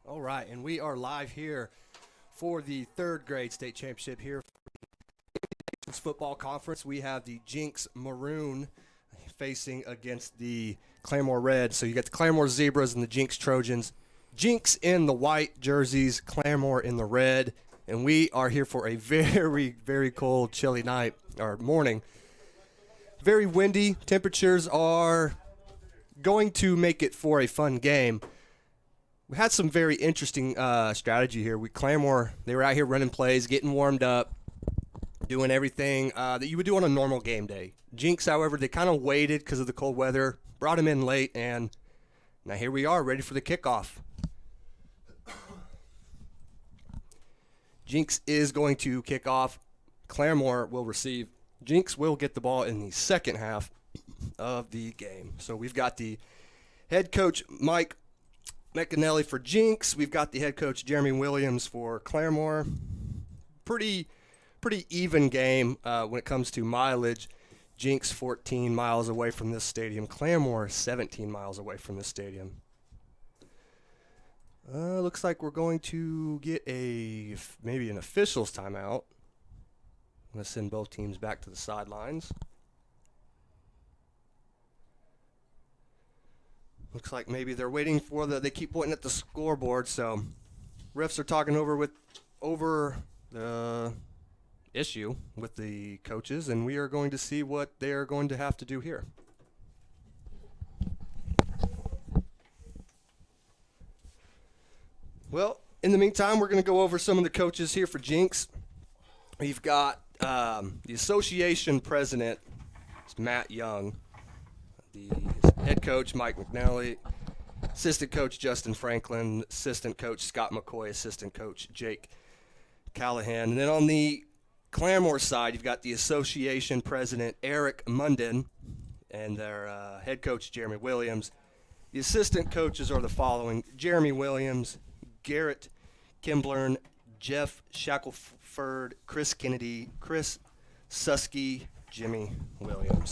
All right, and we are live here for the third grade state championship here for the football conference. We have the Jenks Maroon facing against the Claremore Red. So you got the Claremore Zebras and the Jenks Trojans. Jenks in the white jerseys, Claremore in the red, and we are here for a very, very cold, chilly night or morning. Very windy. Temperatures are going to make it for a fun game. We had some very interesting strategy here. Claremore, they were out here running plays, getting warmed up, doing everything that you would do on a normal game day. Jenks, however, they kind of waited because of the cold weather, brought him in late, and now here we are, ready for the kickoff. Jenks is going to kick off. Claremore will receive. Jenks will get the ball in the second half of the game. So we've got the head coach, Mike McAnally, for Jenks. We've got the head coach, Jeremy Williams, for Claremore. Pretty even game when it comes to mileage. Jenks 14 miles away from this stadium. Claremore 17 miles away from this stadium. Looks like we're going to get maybe an official's timeout. I'm going to send both teams back to the sidelines. Looks like maybe they're waiting for they keep pointing at the scoreboard, so refs are talking over the issue with the coaches, and we are going to see what they are going to have to do here. Well, in the meantime, we're going to go over some of the coaches here for Jenks. We've got the association president, it's Matt Young, the head coach, Mike McNally, assistant coach, Justin Franklin, assistant coach, Scott McCoy, assistant coach, Jake Callahan. And then on the Claremore side, you've got the association president, Eric Munden, and their head coach, Jeremy Williams. The assistant coaches are the following: Jeremy Williams, Garrett Kimblern, Jeff Shackelford, Chris Kennedy, Chris Susky, Jimmy Williams.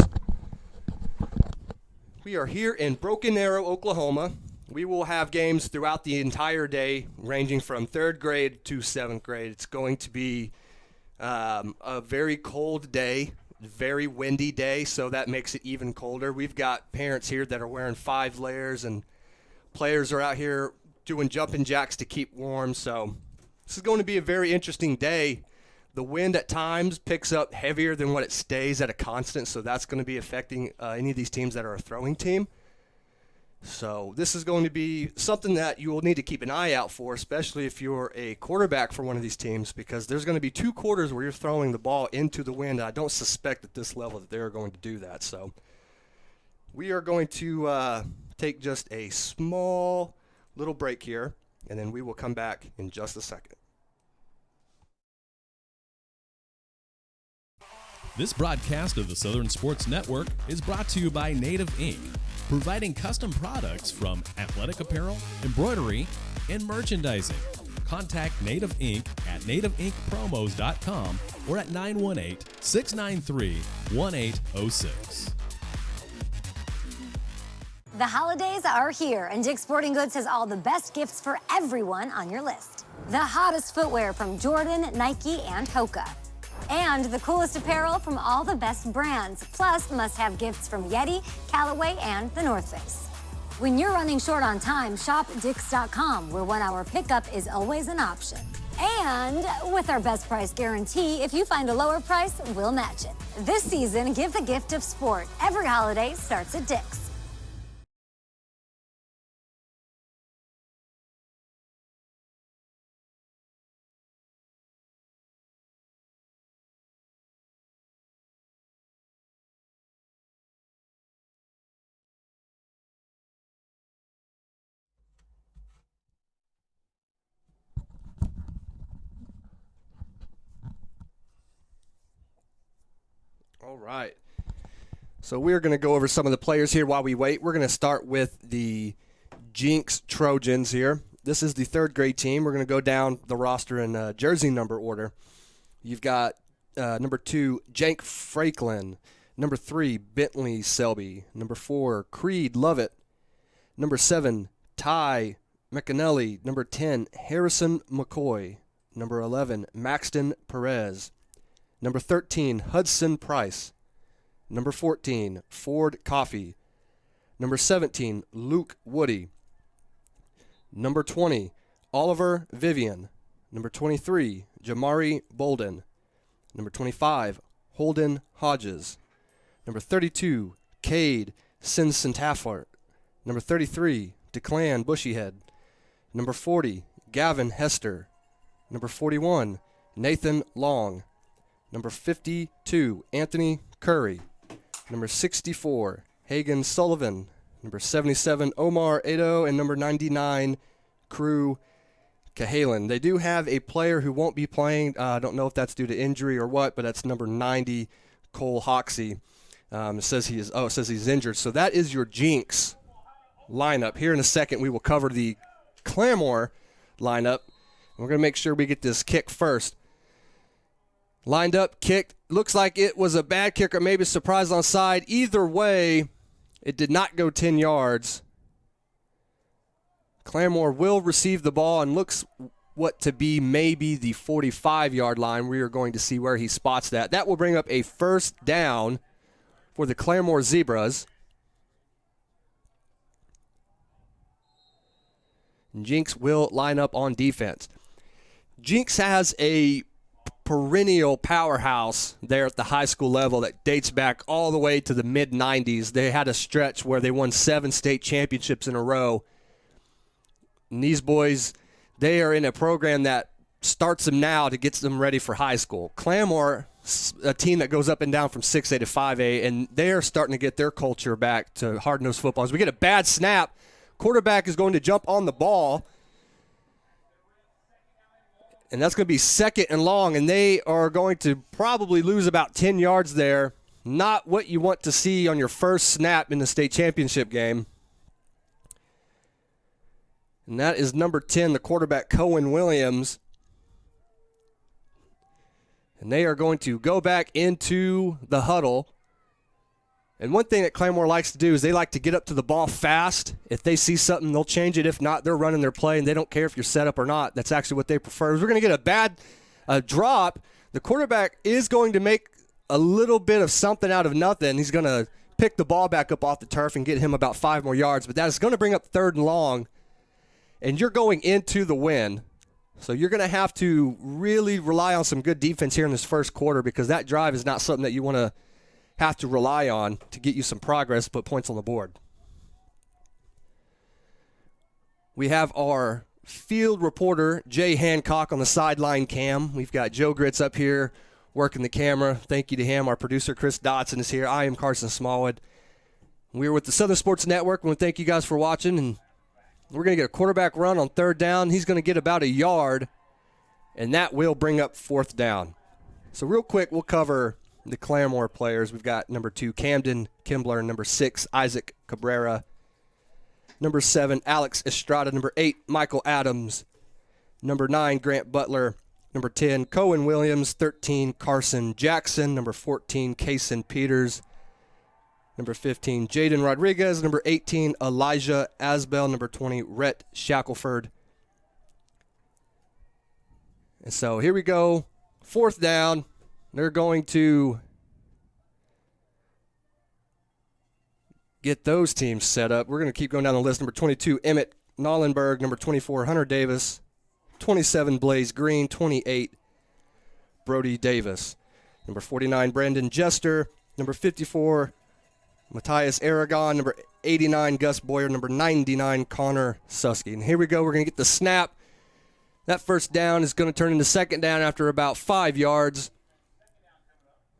We are here in Broken Arrow, Oklahoma. We will have games throughout the entire day, ranging from 3rd grade to 7th grade. It's going to be a very cold day, very windy day, so that makes it even colder. We've got parents here that are wearing 5 layers, and players are out here doing jumping jacks to keep warm. So this is going to be a very interesting day. The wind at times picks up heavier than what it stays at a constant, so that's going to be affecting any of these teams that are a throwing team. So this is going to be something that you will need to keep an eye out for, especially if you're a quarterback for one of these teams, because there's going to be 2 quarters where you're throwing the ball into the wind. I don't suspect at this level that they're going to do that. So we are going to take just a small little break here, and then we will come back in just a second. This broadcast of the Southern Sports Network is brought to you by Native Ink, providing custom products from athletic apparel, embroidery, and merchandising. Contact Native Ink at nativeinkpromos.com or at 918-693-1806. The holidays are here, and Dick's Sporting Goods has all the best gifts for everyone on your list. The hottest footwear from Jordan, Nike, and Hoka. And the coolest apparel from all the best brands, plus must-have gifts from Yeti, Callaway, and The North Face. When you're running short on time, shop Dicks.com, where 1-hour pickup is always an option. And with our best price guarantee, if you find a lower price, we'll match it. This season, give the gift of sport. Every holiday starts at Dick's. All right. So we're going to go over some of the players here while we wait. We're going to start with the Jenks Trojans here. This is the 3rd grade team. We're going to go down the roster in jersey number order. You've got number 2, Jank Franklin. Number 3, Bentley Selby. Number 4, Creed Lovett. Number 7, Ty McAnally. Number 10, Harrison McCoy. Number 11, Maxton Perez. Number 13, Hudson Price. Number 14, Ford Coffey. Number 17, Luke Woody. Number 20, Oliver Vivian. Number 23, Jamari Bolden. Number 25, Holden Hodges. Number 32, Cade Sinsentafart. Number 33, Declan Bushyhead. Number 40, Gavin Hester. Number 41, Nathan Long. Number 52, Anthony Curry. Number 64, Hagan Sullivan. Number 77, Omar Ado. And number 99, Crew Cahalan. They do have a player who won't be playing. I don't know if that's due to injury or what, but that's number 90, Cole Hoxie. It says he's injured. So that is your Jenks lineup. Here in a second, we will cover the Claremore lineup. We're going to make sure we get this kick first. Lined up, kicked. Looks like it was a bad kick or maybe a surprise onside. Either way, it did not go 10 yards. Claremore will receive the ball and looks what to be maybe the 45-yard line. We are going to see where he spots that. That will bring up a first down for the Claremore Zebras. And Jenks will line up on defense. Jenks has a perennial powerhouse there at the high school level that dates back all the way to the mid-90s. They had a stretch where they won 7 state championships in a row. And these boys, they are in a program that starts them now to get them ready for high school. Claremore, a team that goes up and down from 6A to 5A, and they're starting to get their culture back to hard-nosed football. As we get a bad snap, quarterback is going to jump on the ball, and that's going to be 2nd and long, and they are going to probably lose about 10 yards there. Not what you want to see on your first snap in the state championship game. And that is number 10, the quarterback, Cohen Williams. And they are going to go back into the huddle. And one thing that Claremore likes to do is they like to get up to the ball fast. If they see something, they'll change it. If not, they're running their play, and they don't care if you're set up or not. That's actually what they prefer. We're going to get a bad drop. The quarterback is going to make a little bit of something out of nothing. He's going to pick the ball back up off the turf and get him about 5 more yards. But that is going to bring up 3rd and long. And you're going into the win. So you're going to have to really rely on some good defense here in this first quarter, because that drive is not something that you want to have to rely on to get you some progress, put points on the board. We have our field reporter, Jay Hancock, on the sideline cam. We've got Joe Gritz up here working the camera. Thank you to him. Our producer, Chris Dotson, is here. I am Carson Smallwood. We're with the Southern Sports Network. We want to thank you guys for watching, and we're going to get a quarterback run on 3rd down. He's going to get about a yard, and that will bring up 4th down. So real quick, we'll cover the Claremore players. We've got number 2, Camden Kimbler. Number 6, Isaac Cabrera. Number 7, Alex Estrada. Number 8, Michael Adams. Number 9, Grant Butler. Number 10, Cohen Williams. 13, Carson Jackson. Number 14, Kaysen Peters. Number 15, Jaden Rodriguez. Number 18, Elijah Asbell. Number 20, Rhett Shackelford. And so here we go. 4th down. They're going to get those teams set up. We're going to keep going down the list. Number 22, Emmett Nollenberg. Number 24, Hunter Davis. 27, Blaze Green. 28, Brody Davis. Number 49, Brandon Jester. Number 54, Matthias Aragon. Number 89, Gus Boyer. Number 99, Connor Susky. And here we go. We're going to get the snap. That first down is going to turn into 2nd down after about 5 yards.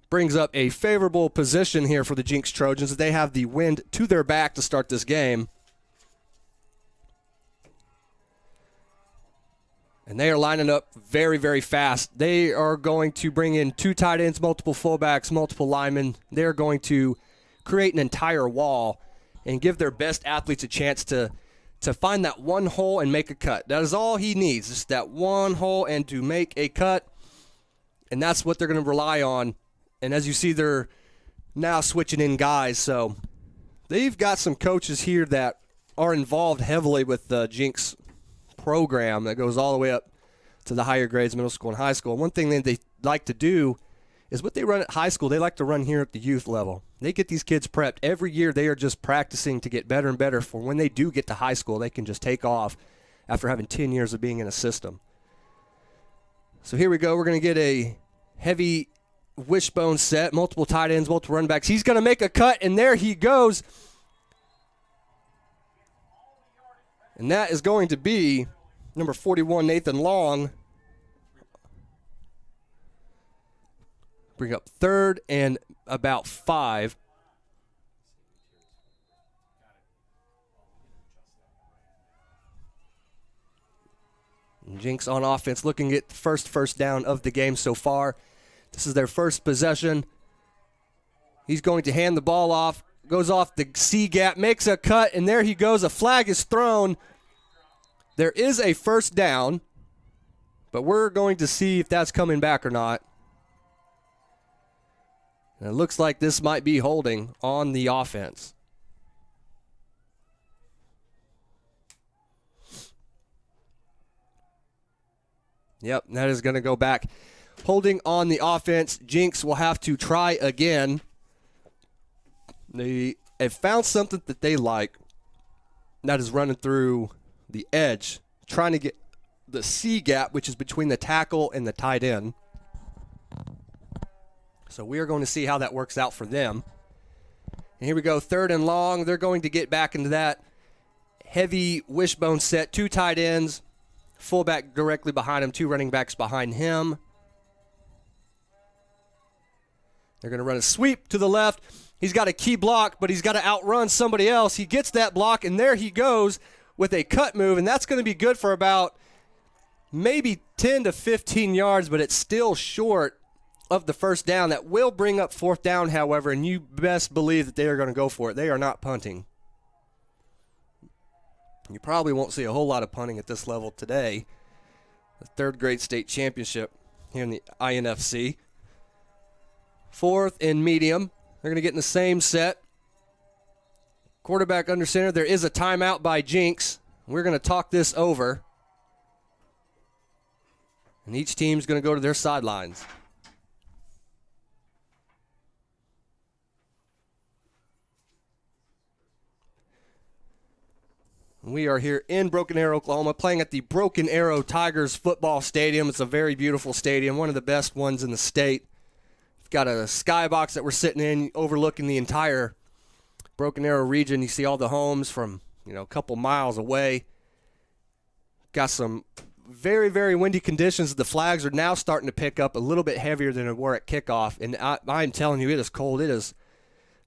Brings up a favorable position here for the Jenks Trojans. They have the wind to their back to start this game. And they are lining up very, very fast. They are going to bring in 2 tight ends, multiple fullbacks, multiple linemen. They're going to create an entire wall and give their best athletes a chance to find that one hole and make a cut. That is all he needs, just that one hole and to make a cut. And that's what they're going to rely on. And as you see, they're now switching in guys. So they've got some coaches here that are involved heavily with Jenks program that goes all the way up to the higher grades, middle school and high school. One thing that they like to do is what they run at high school, they like to run here at the youth level. They get these kids prepped. Every year they are just practicing to get better and better for when they do get to high school, they can just take off after having 10 years of being in a system. So here we go. We're going to get a heavy wishbone set, multiple tight ends, multiple run backs. He's going to make a cut, and there he goes. And that is going to be number 41, Nathan Long. Bring up 3rd and about 5. And Jenks on offense looking at the first down of the game so far. This is their first possession. He's going to hand the ball off. Goes off the C gap, makes a cut, and there he goes. A flag is thrown. There is a first down, but we're going to see if that's coming back or not. And it looks like this might be holding on the offense. Yep, that is going to go back. Holding on the offense, Jenks will have to try again. They have found something that they like. That is running through the edge, trying to get the C gap, which is between the tackle and the tight end. So we are going to see how that works out for them. And here we go, 3rd and long. They're going to get back into that heavy wishbone set. 2 tight ends, fullback directly behind him, 2 running backs behind him. They're going to run a sweep to the left. He's got a key block, but he's got to outrun somebody else. He gets that block, and there he goes with a cut move, and that's going to be good for about maybe 10 to 15 yards, but it's still short of the first down. That will bring up 4th down, however, and you best believe that they are going to go for it. They are not punting. You probably won't see a whole lot of punting at this level today. The 3rd grade state championship here in the INFC. 4th and medium. They're going to get in the same set. Quarterback under center. There is a timeout by Jenks. We're going to talk this over. And each team's going to go to their sidelines. We are here in Broken Arrow, Oklahoma, playing at the Broken Arrow Tigers football stadium. It's a very beautiful stadium, one of the best ones in the state. We've got a skybox that we're sitting in overlooking the entire Broken Arrow region. You see all the homes from, a couple miles away. Got some very, very windy conditions. The flags are now starting to pick up a little bit heavier than they were at kickoff. And I'm telling you, it is cold. It is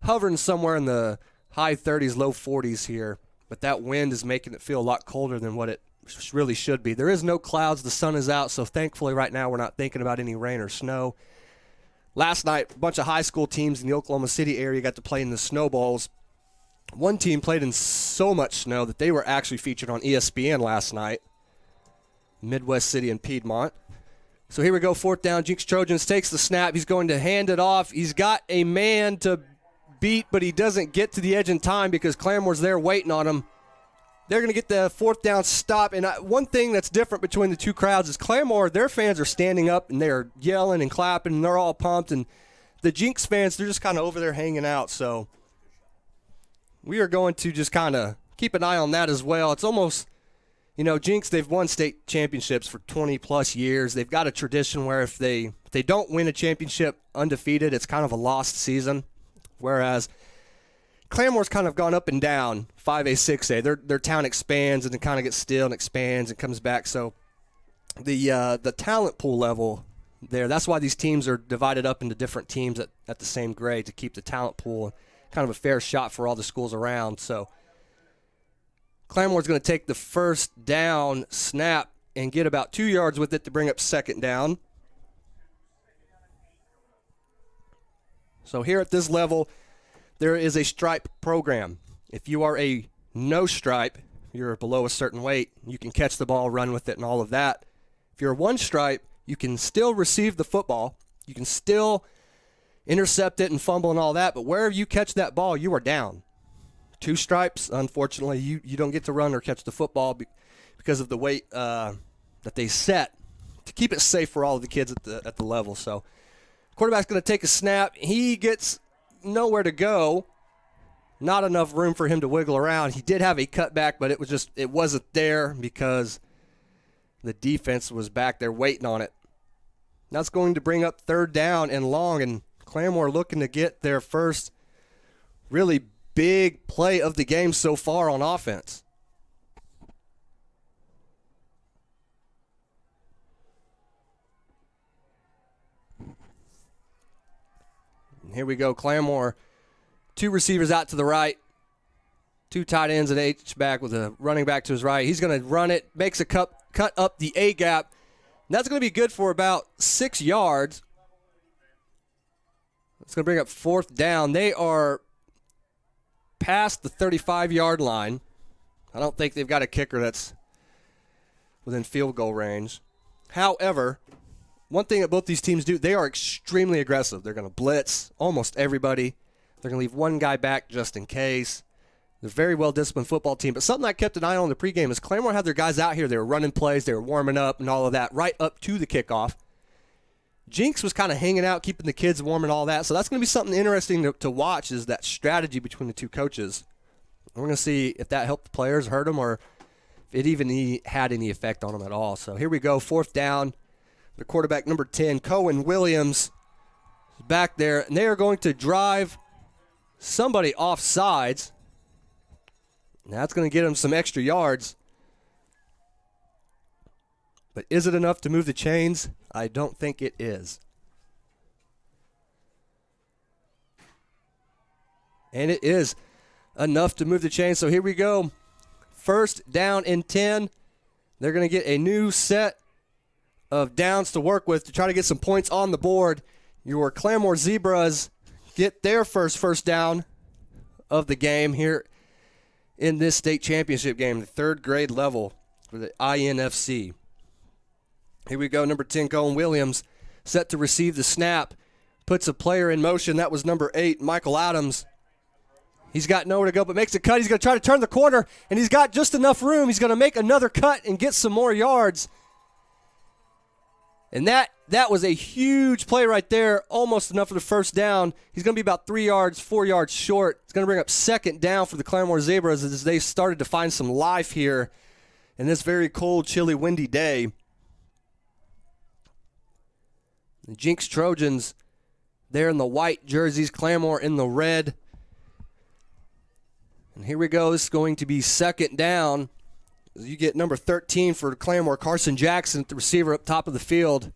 hovering somewhere in the high 30s, low 40s here. But that wind is making it feel a lot colder than what it really should be. There is no clouds. The sun is out, so thankfully right now we're not thinking about any rain or snow. Last night, a bunch of high school teams in the Oklahoma City area got to play in the snowballs. One team played in so much snow that they were actually featured on ESPN last night. Midwest City and Piedmont. So here we go, 4th down. Jenks Trojans takes the snap. He's going to hand it off. He's got a man to beat, but he doesn't get to the edge in time because Claremore's there waiting on him. They're going to get the 4th down stop. And one thing that's different between the two crowds is Claremore, their fans are standing up and they're yelling and clapping and they're all pumped. And the Jenks fans, they're just kind of over there hanging out. So we are going to just kind of keep an eye on that as well. It's almost, Jenks, they've won state championships for 20-plus years. They've got a tradition where if they don't win a championship undefeated, it's kind of a lost season. Whereas Claremore's kind of gone up and down, 5A, 6A. Their town expands and then kind of gets still and expands and comes back. So the talent pool level there, that's why these teams are divided up into different teams at the same grade to keep the talent pool kind of a fair shot for all the schools around. So Claremore's going to take the first down snap and get about 2 yards with it to bring up 2nd down. So here at this level, there is a stripe program. If you are a no stripe, you're below a certain weight, you can catch the ball, run with it, and all of that. If you're one stripe, you can still receive the football. You can still intercept it and fumble and all that, but wherever you catch that ball, you are down. 2 stripes, unfortunately, you don't get to run or catch the football because of the weight that they set to keep it safe for all of the kids at the level. So quarterback's going to take a snap. He gets nowhere to go. Not enough room for him to wiggle around. He did have a cutback, but it wasn't there because the defense was back there waiting on it. That's going to bring up 3rd down and long, and Claremore looking to get their first really big play of the game so far on offense. And here we go, Claremore. 2 receivers out to the right, 2 tight ends and H-back with a running back to his right. He's going to run it, makes a cut up the A-gap. That's going to be good for about 6 yards. It's going to bring up 4th down. They are past the 35-yard line. I don't think they've got a kicker that's within field goal range. However, one thing that both these teams do, they are extremely aggressive. They're going to blitz almost everybody. They're going to leave one guy back just in case. They're a very well-disciplined football team. But something I kept an eye on in the pregame is Claremore had their guys out here. They were running plays. They were warming up and all of that right up to the kickoff. Jenks was kind of hanging out, keeping the kids warm and all that. So that's going to be something interesting to watch is that strategy between the two coaches. We're going to see if that helped the players, hurt them, or if it even had any effect on them at all. So here we go, 4th down. The quarterback, number 10, Cohen Williams, is back there. And they are going to drive somebody off sides. That's going to get them some extra yards. But is it enough to move the chains? I don't think it is. And it is enough to move the chains. So here we go. 1st down and 10. They're going to get a new set of downs to work with to try to get some points on the board. Your Claremore Zebras get their first down of the game here in this state championship game, the 3rd grade level for the INFC. Here we go, number 10, Cohen Williams, set to receive the snap, puts a player in motion. That was number 8, Michael Adams. He's got nowhere to go but makes a cut. He's going to try to turn the corner, and he's got just enough room. He's going to make another cut and get some more yards. And that was a huge play right there, almost enough for the 1st down. He's going to be about 3 yards, 4 yards short. It's going to bring up 2nd down for the Claremore Zebras as they started to find some life here in this very cold, chilly, windy day. The Jenks Trojans, they're in the white jerseys, Claremore in the red. And here we go. This is going to be 2nd down. You get number 13 for Claremore, Carson Jackson at the receiver up top of the field.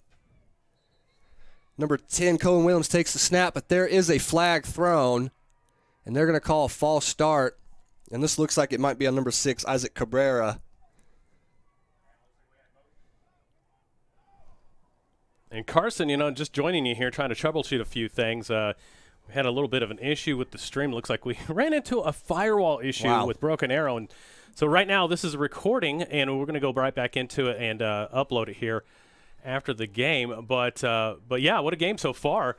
Number 10, Cohen Williams takes the snap, but there is a flag thrown, and they're going to call a false start. And this looks like it might be on number 6, Isaac Cabrera. And Carson, just joining you here, trying to troubleshoot a few things. We had a little bit of an issue with the stream. Looks like we ran into a firewall issue with Broken Arrow. And so right now this is a recording, and we're going to go right back into it and upload it here after the game. But yeah, what a game so far.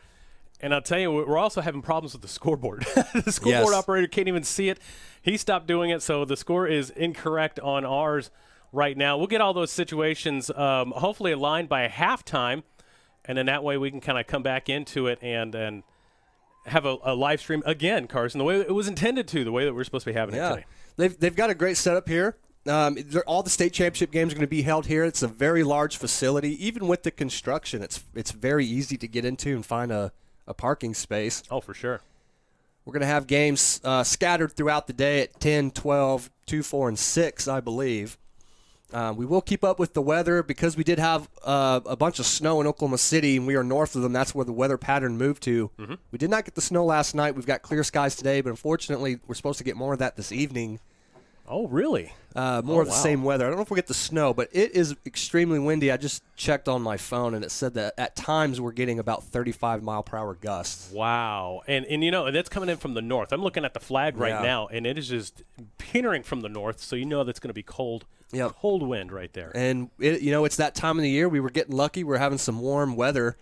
And I'll tell you, we're also having problems with the scoreboard. The scoreboard operator can't even see it. He stopped doing it, so the score is incorrect on ours right now. We'll get all those situations hopefully aligned by halftime, and then that way we can kind of come back into it and have a live stream again, Carson, the way it was intended to, the way that we're supposed to be having it today. They've got a great setup here. All the state championship games are going to be held here. It's a very large facility. Even with the construction, it's very easy to get into and find a parking space. Oh, for sure. We're going to have games scattered throughout the day at 10, 12, 2, 4, and 6, I believe. We will keep up with the weather because we did have a bunch of snow in Oklahoma City, and we are north of them. That's where the weather pattern moved to. Mm-hmm. We did not get the snow last night. We've got clear skies today, but unfortunately, we're supposed to get more of that this evening. Oh, really? More of the same weather. I don't know if we'll get the snow, but it is extremely windy. I just checked on my phone, and it said that at times we're getting about 35-mile-per-hour gusts. Wow. And that's coming in from the north. I'm looking at the flag right now, and it is just petering from the north, so that's going to be cold. Yep. Cold wind right there. And, it's that time of the year. We were getting lucky. We're having some warm weather.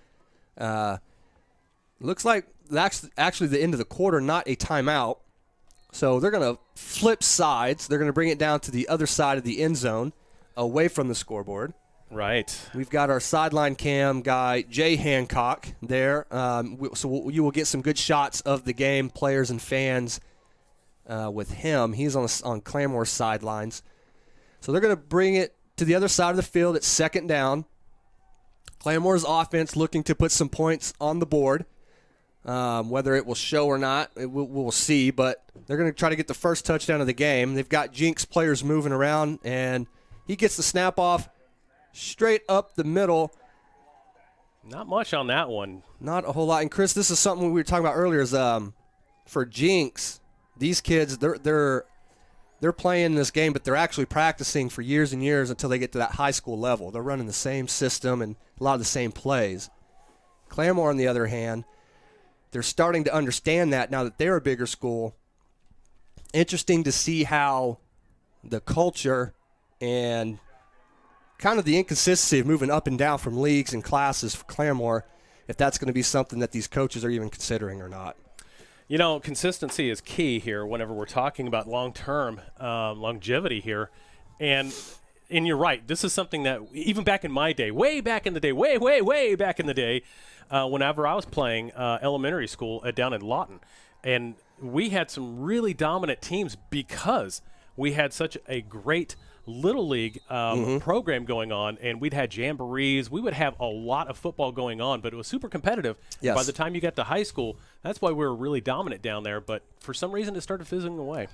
Looks like that's actually the end of the quarter, not a timeout. So they're going to flip sides. They're going to bring it down to the other side of the end zone away from the scoreboard. Right. We've got our sideline cam guy, Jay Hancock, there. You will get some good shots of the game, players and fans with him. He's on Claremore's sidelines. So they're going to bring it to the other side of the field at second down. Claremore's offense looking to put some points on the board. Whether it will show or not, we'll see. But they're going to try to get the first touchdown of the game. They've got Jenks players moving around, and he gets the snap off straight up the middle. Not much on that one. Not a whole lot. And, Chris, this is something we were talking about earlier is for Jenks, these kids, they're playing this game, but they're actually practicing for years and years until they get to that high school level. They're running the same system and a lot of the same plays. Claremore, on the other hand, they're starting to understand that now that they're a bigger school. Interesting to see how the culture and kind of the inconsistency of moving up and down from leagues and classes for Claremore, if that's going to be something that these coaches are even considering or not. You know, consistency is key here whenever we're talking about long-term longevity here. And you're right. This is something that even back in my day, way back in the day, way back in the day, whenever I was playing elementary school down in Lawton, and we had some really dominant teams because we had such a great Little League program going on, and we'd had jamborees. We would have a lot of football going on, but it was super competitive. Yes. By the time you got to high school, that's why we were really dominant down there, but for some reason it started fizzling away.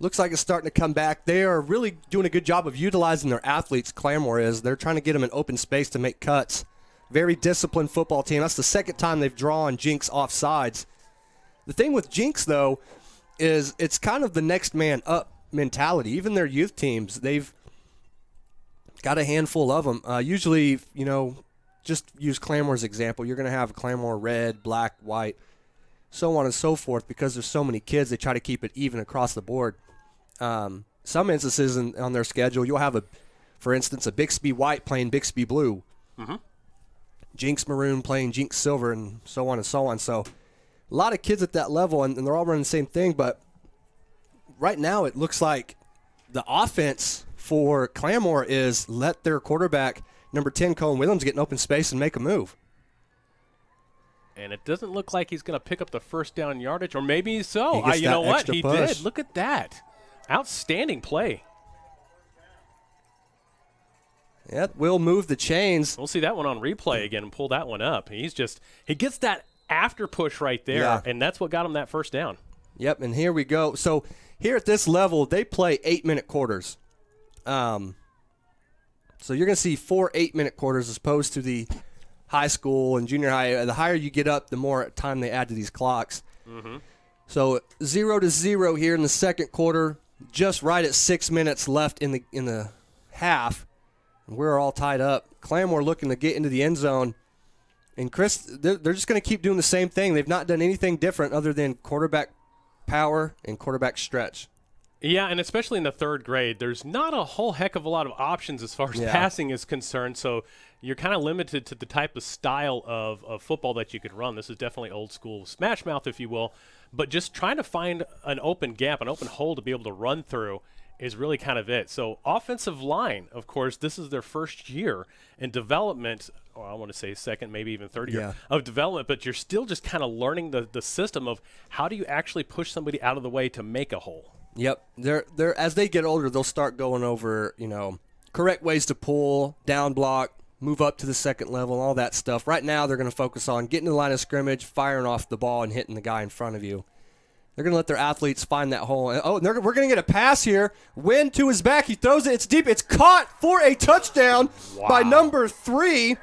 Looks like it's starting to come back. They are really doing a good job of utilizing their athletes, Claremore is. They're trying to get them in open space to make cuts. Very disciplined football team. That's the second time they've drawn Jenks off sides. The thing with Jenks, though, is it's kind of the next man up mentality. Even their youth teams, they've got a handful of them. Usually, just use Claremore's example. You're going to have Claremore red, black, white, so on and so forth. Because there's so many kids, they try to keep it even across the board. Some instances on their schedule, you'll have, for instance, a Bixby white playing Bixby blue. Mm-hmm. Jenks Maroon playing Jenks silver, and so on and so on. So a lot of kids at that level, and they're all running the same thing. But right now it looks like the offense for Claremore is let their quarterback, number 10, Cohen Williams, get in open space and make a move. And it doesn't look like he's going to pick up the first down yardage, or maybe so. You know what? He did. Look at that. Outstanding play. Yeah, will move the chains. We'll see that one on replay again and pull that one up. He gets that after push right there, and that's what got him that first down. Yep, and here we go. So here at this level, they play 8-minute quarters. So you're going to see 4 8-minute quarters as opposed to the high school and junior high. The higher you get up, the more time they add to these clocks. Mm-hmm. So 0-0 here in the second quarter, just right at 6 minutes left in the half. We're all tied up. Claremore looking to get into the end zone. And, Chris, they're just going to keep doing the same thing. They've not done anything different other than quarterback power and quarterback stretch. Yeah, and especially in the third grade, there's not a whole heck of a lot of options as far as passing is concerned. So you're kind of limited to the type of style of football that you could run. This is definitely old school smash mouth, if you will. But just trying to find an open gap, an open hole to be able to run through is really kind of it. So offensive line, of course, this is their first year in development, or I want to say second, maybe even third year of development, but you're still just kind of learning the system of how do you actually push somebody out of the way to make a hole. Yep. They're as they get older, they'll start going over, correct ways to pull, down block, move up to the second level, all that stuff. Right now they're going to focus on getting to the line of scrimmage, firing off the ball, and hitting the guy in front of you. They're going to let their athletes find that hole. Oh, we're going to get a pass here. Wynn to his back. He throws it. It's deep. It's caught for a touchdown by number 3.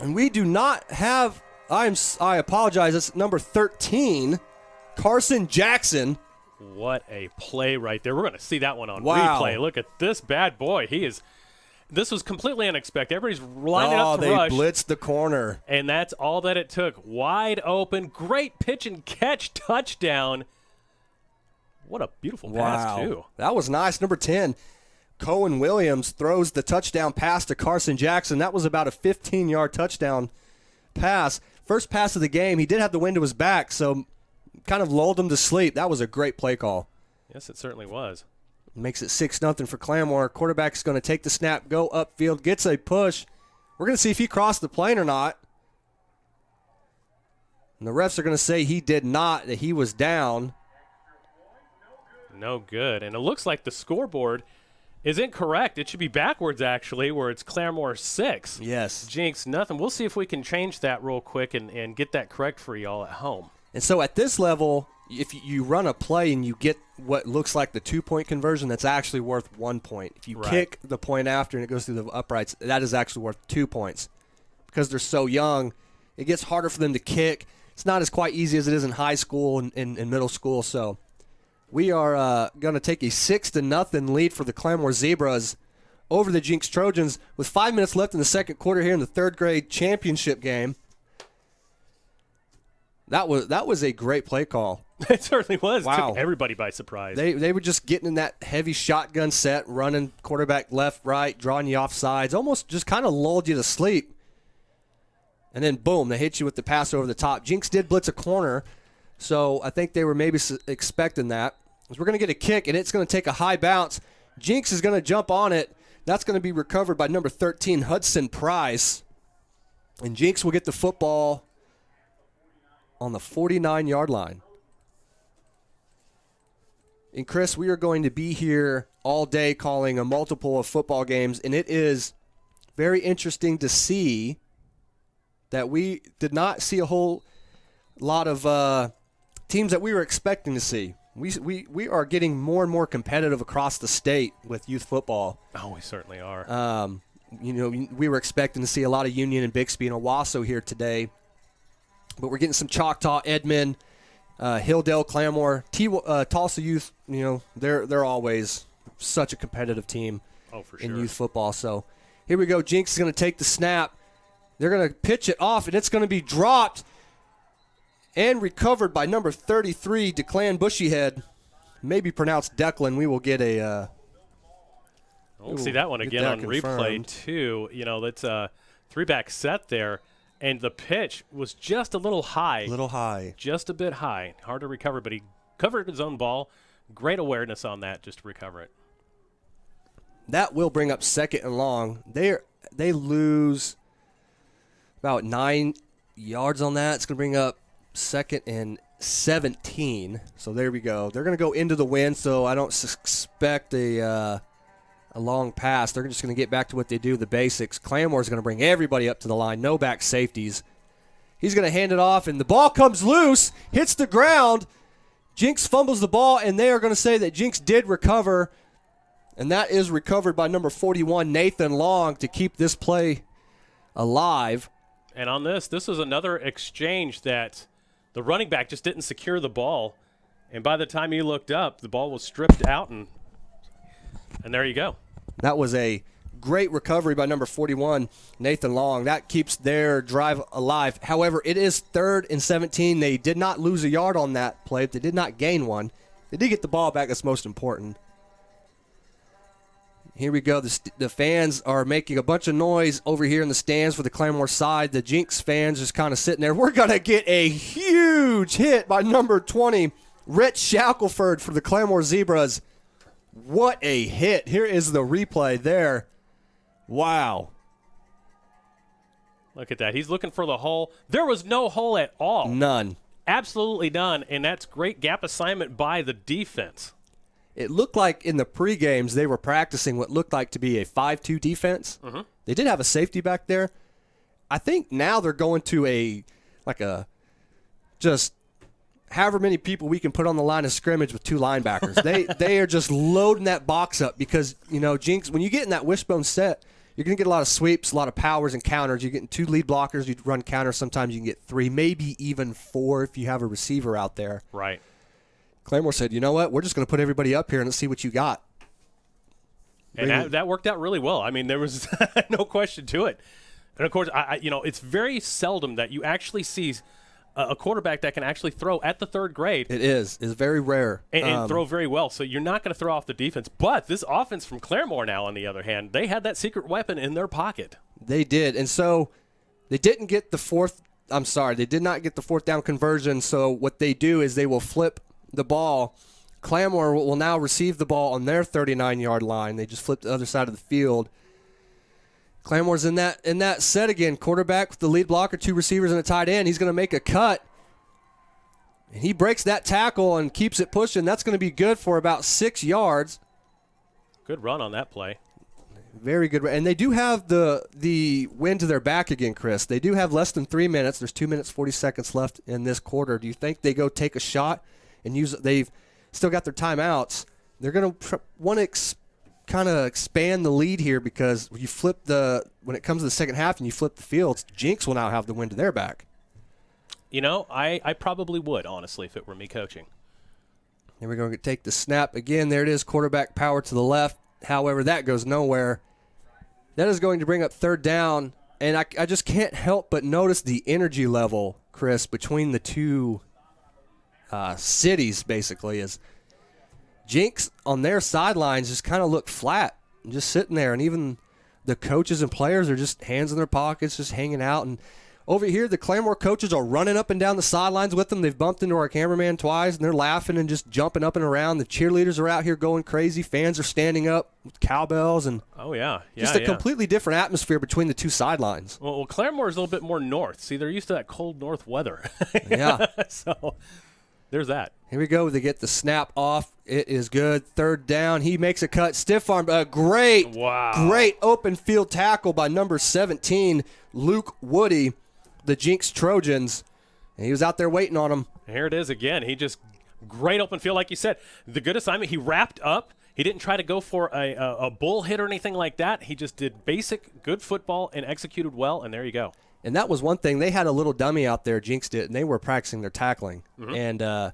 And we do not have – I apologize. It's number 13, Carson Jackson. What a play right there. We're going to see that one on replay. Look at this bad boy. This was completely unexpected. Everybody's lining up to rush. They blitzed the corner. And that's all that it took. Wide open, great pitch and catch touchdown. What a beautiful pass, too. That was nice. Number 10, Cohen Williams throws the touchdown pass to Carson Jackson. That was about a 15-yard touchdown pass. First pass of the game. He did have the wind to his back, so kind of lulled him to sleep. That was a great play call. Yes, it certainly was. Makes it 6-0 for Claremore. Quarterback's going to take the snap, go upfield, gets a push. We're going to see if he crossed the plane or not. And the refs are going to say he did not, that he was down. No good. And it looks like the scoreboard is incorrect. It should be backwards, actually, where it's Claremore 6. Yes. Jenks nothing. We'll see if we can change that real quick and get that correct for y'all at home. And so at this level, if you run a play and you get what looks like the 2-point conversion, that's actually worth 1 point. If you kick the point after and it goes through the uprights, that is actually worth 2 points. Because they're so young, it gets harder for them to kick. It's not as quite easy as it is in high school and in middle school. So we are going to take a 6-0 lead for the Claremore Zebras over the Jenks Trojans with 5 minutes left in the second quarter here in the third grade championship game. That was a great play call. It certainly was. Wow. Took everybody by surprise. They were just getting in that heavy shotgun set, running quarterback left, right, drawing you off sides, almost just kind of lulled you to sleep. And then, boom, they hit you with the pass over the top. Jenks did blitz a corner, so I think they were maybe expecting that. We're going to get a kick, and it's going to take a high bounce. Jenks is going to jump on it. That's going to be recovered by number 13, Hudson Price. And Jenks will get the football on the 49-yard line. And, Chris, we are going to be here all day calling a multiple of football games, and it is very interesting to see that we did not see a whole lot of teams that we were expecting to see. We are getting more and more competitive across the state with youth football. Oh, we certainly are. We were expecting to see a lot of Union and Bixby and Owasso here today, but we're getting some Choctaw, Edmond, Hilldale, Claremore, Tulsa youth. They're always such a competitive team in youth football. So here we go. Jenks is going to take the snap. They're going to pitch it off, and it's going to be dropped and recovered by number 33, Declan Bushyhead. Maybe pronounced Declan. We will get a we'll see that one again on replay, too. That's a 3-back set there, and the pitch was just a little high. Just a bit high. Hard to recover, but he covered his own ball. Great awareness on that just to recover it. That will bring up second and long. They lose about 9 yards on that. It's going to bring up second and 17. So there we go. They're going to go into the wind, so I don't expect a long pass. They're just going to get back to what they do, the basics. Claremore is going to bring everybody up to the line. No back safeties. He's going to hand it off, and the ball comes loose, hits the ground. Jenks fumbles the ball, and they are going to say that Jenks did recover, and that is recovered by number 41, Nathan Long, to keep this play alive. And on this was another exchange that the running back just didn't secure the ball. And by the time he looked up, the ball was stripped out, and there you go. That was a great recovery by number 41, Nathan Long. That keeps their drive alive. However, it is 3rd and 17. They did not lose a yard on that play. They did not gain one. They did get the ball back. That's most important. Here we go. The fans are making a bunch of noise over here in the stands for the Claremore side. The Jenks fans just kind of sitting there. We're going to get a huge hit by number 20, Rich Shackelford for the Claremore Zebras. What a hit. Here is the replay there. Wow. Look at that. He's looking for the hole. There was no hole at all. None. Absolutely none, and that's great gap assignment by the defense. It looked like in the pre-games they were practicing what looked like to be a 5-2 defense. Mm-hmm. They did have a safety back there. I think now they're going to just however many people we can put on the line of scrimmage with 2 linebackers. They are just loading that box up because, Jenks, when you get in that wishbone set, you're going to get a lot of sweeps, a lot of powers and counters. You're getting 2 lead blockers. You run counters. Sometimes you can get 3, maybe even 4 if you have a receiver out there. Right. Claremore said, you know what? We're just going to put everybody up here and let's see what you got. And that worked out really well. I mean, there was no question to it. And, of course, it's very seldom that you actually see a quarterback that can actually throw at the 3rd grade. It is. It's very rare. And throw very well. So you're not going to throw off the defense. But this offense from Claremore now, on the other hand, they had that secret weapon in their pocket. They did. And so they didn't get the 4th – they did not get the 4th down conversion. So what they do is they will flip the ball Claremore will now receive the ball on their 39-yard line. They just flipped the other side of the field. Claremore's in that set again. Quarterback with the lead blocker, 2 receivers and a tight end. He's going to make a cut. And he breaks that tackle and keeps it pushing. That's going to be good for about 6 yards. Good run on that play. Very good. And they do have the wind to their back again, Chris. They do have less than 3 minutes. There's 2 minutes, 40 seconds left in this quarter. Do you think they go take a shot and use – they've still got their timeouts. They're going to want to kind of expand the lead here because you flip when it comes to the second half and you flip the fields, Jenks will now have the wind to their back. You know, I probably would, honestly, if it were me coaching. Here we're going to take the snap. Again, there it is, quarterback power to the left. However, that goes nowhere. That is going to bring up third down, and I just can't help but notice the energy level, Chris, between the two cities, basically, as Jenks on their sidelines just kind of look flat and just sitting there, and even the coaches and players are just hands in their pockets, just hanging out. And over here, the Claremore coaches are running up and down the sidelines with them. They've bumped into our cameraman twice, and they're laughing and just jumping up and around. The cheerleaders are out here going crazy. Fans are standing up with cowbells. And just a completely different atmosphere between the two sidelines. Well, Claremore is a little bit more north. See, they're used to that cold north weather. Yeah. So there's that. Here we go. They get the snap off. It is good. Third down. He makes a cut. Stiff arm. Great open field tackle by number 17, Luke Woody, the Jenks Trojans. And he was out there waiting on him. Here it is again. He just great open field, like you said. The good assignment. He wrapped up. He didn't try to go for a bull hit or anything like that. He just did basic good football and executed well, and there you go. And that was one thing. They had a little dummy out there, Jenks did, and they were practicing their tackling. Mm-hmm. And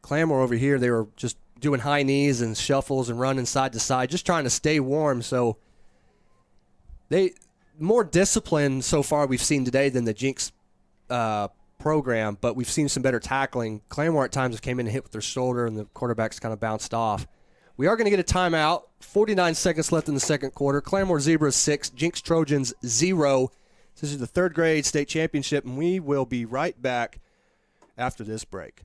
Claremore over here, they were just doing high knees and shuffles and running side to side, just trying to stay warm. So they more discipline so far we've seen today than the Jenks program, but we've seen some better tackling. Claremore at times came in and hit with their shoulder, and the quarterbacks kind of bounced off. We are going to get a timeout. 49 seconds left in the second quarter. Claremore Zebras 6, Jenks Trojans 0. This is the third grade state championship, and we will be right back after this break.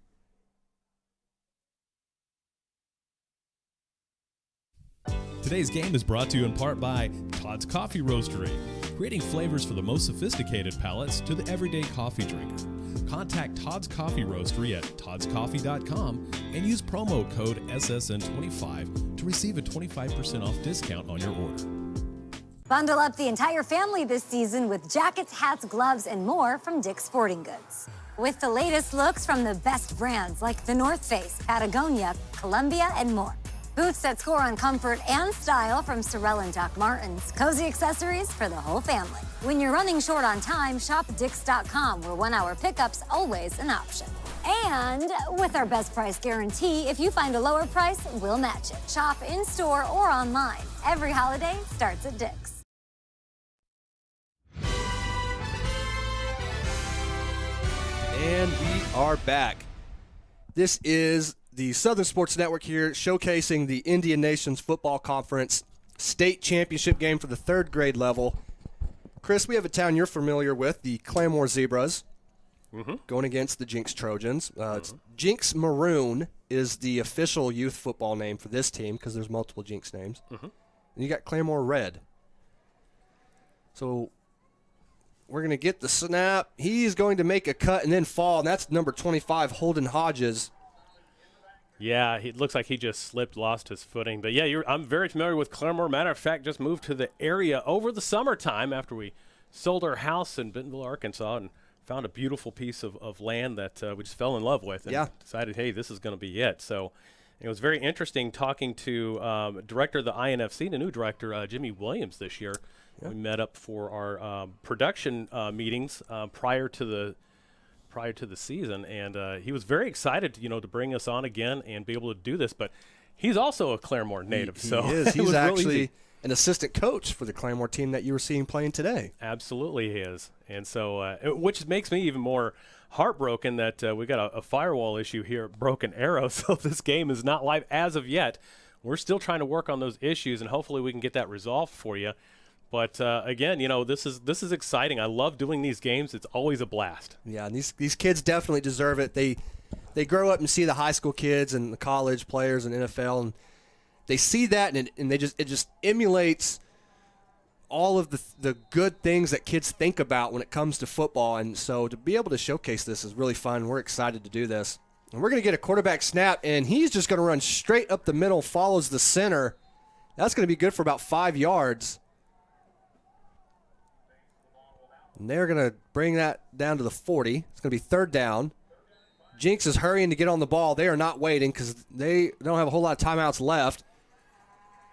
Today's game is brought to you in part by Todd's Coffee Roastery, creating flavors for the most sophisticated palates to the everyday coffee drinker. Contact Todd's Coffee Roastery at toddscoffee.com and use promo code SSN25 to receive a 25% off discount on your order. Bundle up the entire family this season with jackets, hats, gloves, and more from Dick's Sporting Goods. With the latest looks from the best brands like The North Face, Patagonia, Columbia, and more. Boots that score on comfort and style from Sorel and Doc Martens. Cozy accessories for the whole family. When you're running short on time, shop Dicks.com, where 1-hour pickup's always an option. And with our best price guarantee, if you find a lower price, we'll match it. Shop in-store or online. Every holiday starts at Dick's. And we are back. This is the Southern Sports Network here, showcasing the Indian Nations Football Conference state championship game for the third grade level. Chris, we have a town you're familiar with, the Claremore Zebras, going against the Jenks Trojans. It's Jenks Maroon is the official youth football name for this team because there's multiple Jenks names. And you got Claremore Red. So we're going to get the snap. He's going to make a cut and then fall, and that's number 25, Holden Hodges. Yeah, it looks like he just slipped, lost his footing. But, yeah, I'm very familiar with Claremore. Matter of fact, just moved to the area over the summertime after we sold our house in Bentonville, Arkansas, and found a beautiful piece of land that we just fell in love with and decided, hey, this is going to be it. So it was very interesting talking to director of the INFC, the new director, Jimmy Williams, this year. Yeah. We met up for our production meetings prior to the season, and he was very excited, to bring us on again and be able to do this. But he's also a Claremore native, he is. He's actually an assistant coach for the Claremore team that you were seeing playing today. Absolutely, he is, and so which makes me even more heartbroken that we got a firewall issue here at Broken Arrow. So this game is not live as of yet. We're still trying to work on those issues, and hopefully we can get that resolved for you. But, again, this is exciting. I love doing these games. It's always a blast. Yeah, and these kids definitely deserve it. They they grow up and see the high school kids and the college players and NFL, and they see that, and it just emulates all of the good things that kids think about when it comes to football. And so to be able to showcase this is really fun. We're excited to do this. And we're going to get a quarterback snap, and he's just going to run straight up the middle, follows the center. That's going to be good for about 5 yards. And they're going to bring that down to the 40. It's going to be third down. Jenks is hurrying to get on the ball. They are not waiting because they don't have a whole lot of timeouts left.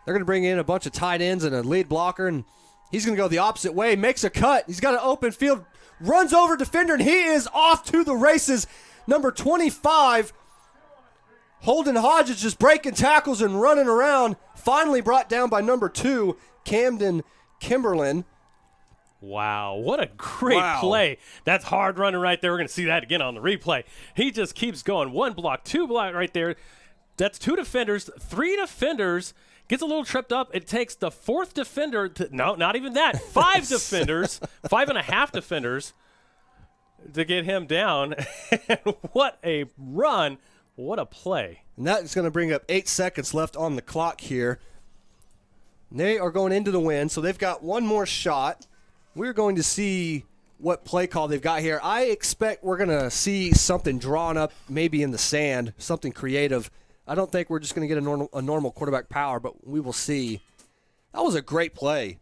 They're going to bring in a bunch of tight ends and a lead blocker, and he's going to go the opposite way, makes a cut. He's got an open field, runs over defender, and he is off to the races. Number 25, Holden Hodges, just breaking tackles and running around. Finally brought down by number 2, Camden Kimberlin. Wow, what a great play. That's hard running right there. We're going to see that again on the replay. He just keeps going. 1 block, 2 block right there. That's 2 defenders, 3 defenders. Gets a little tripped up. It takes the 4th defender. No, not even that. 5 defenders, 5.5 defenders to get him down. What a run. What a play. And that's going to bring up 8 seconds left on the clock here. They are going into the wind, so they've got one more shot. We're going to see what play call they've got here. I expect we're going to see something drawn up maybe in the sand, something creative. I don't think we're just going to get a normal quarterback power, but we will see. That was a great play.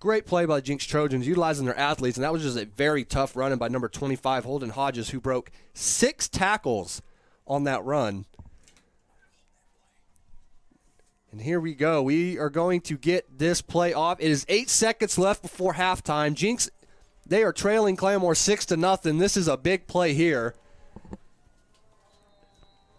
Great play by the Jenks Trojans, utilizing their athletes, and that was just a very tough run by number 25, Holden Hodges, who broke 6 tackles on that run. And here we go. We are going to get this play off. It is 8 seconds left before halftime. Jenks, they are trailing Claremore 6-0. This is a big play here.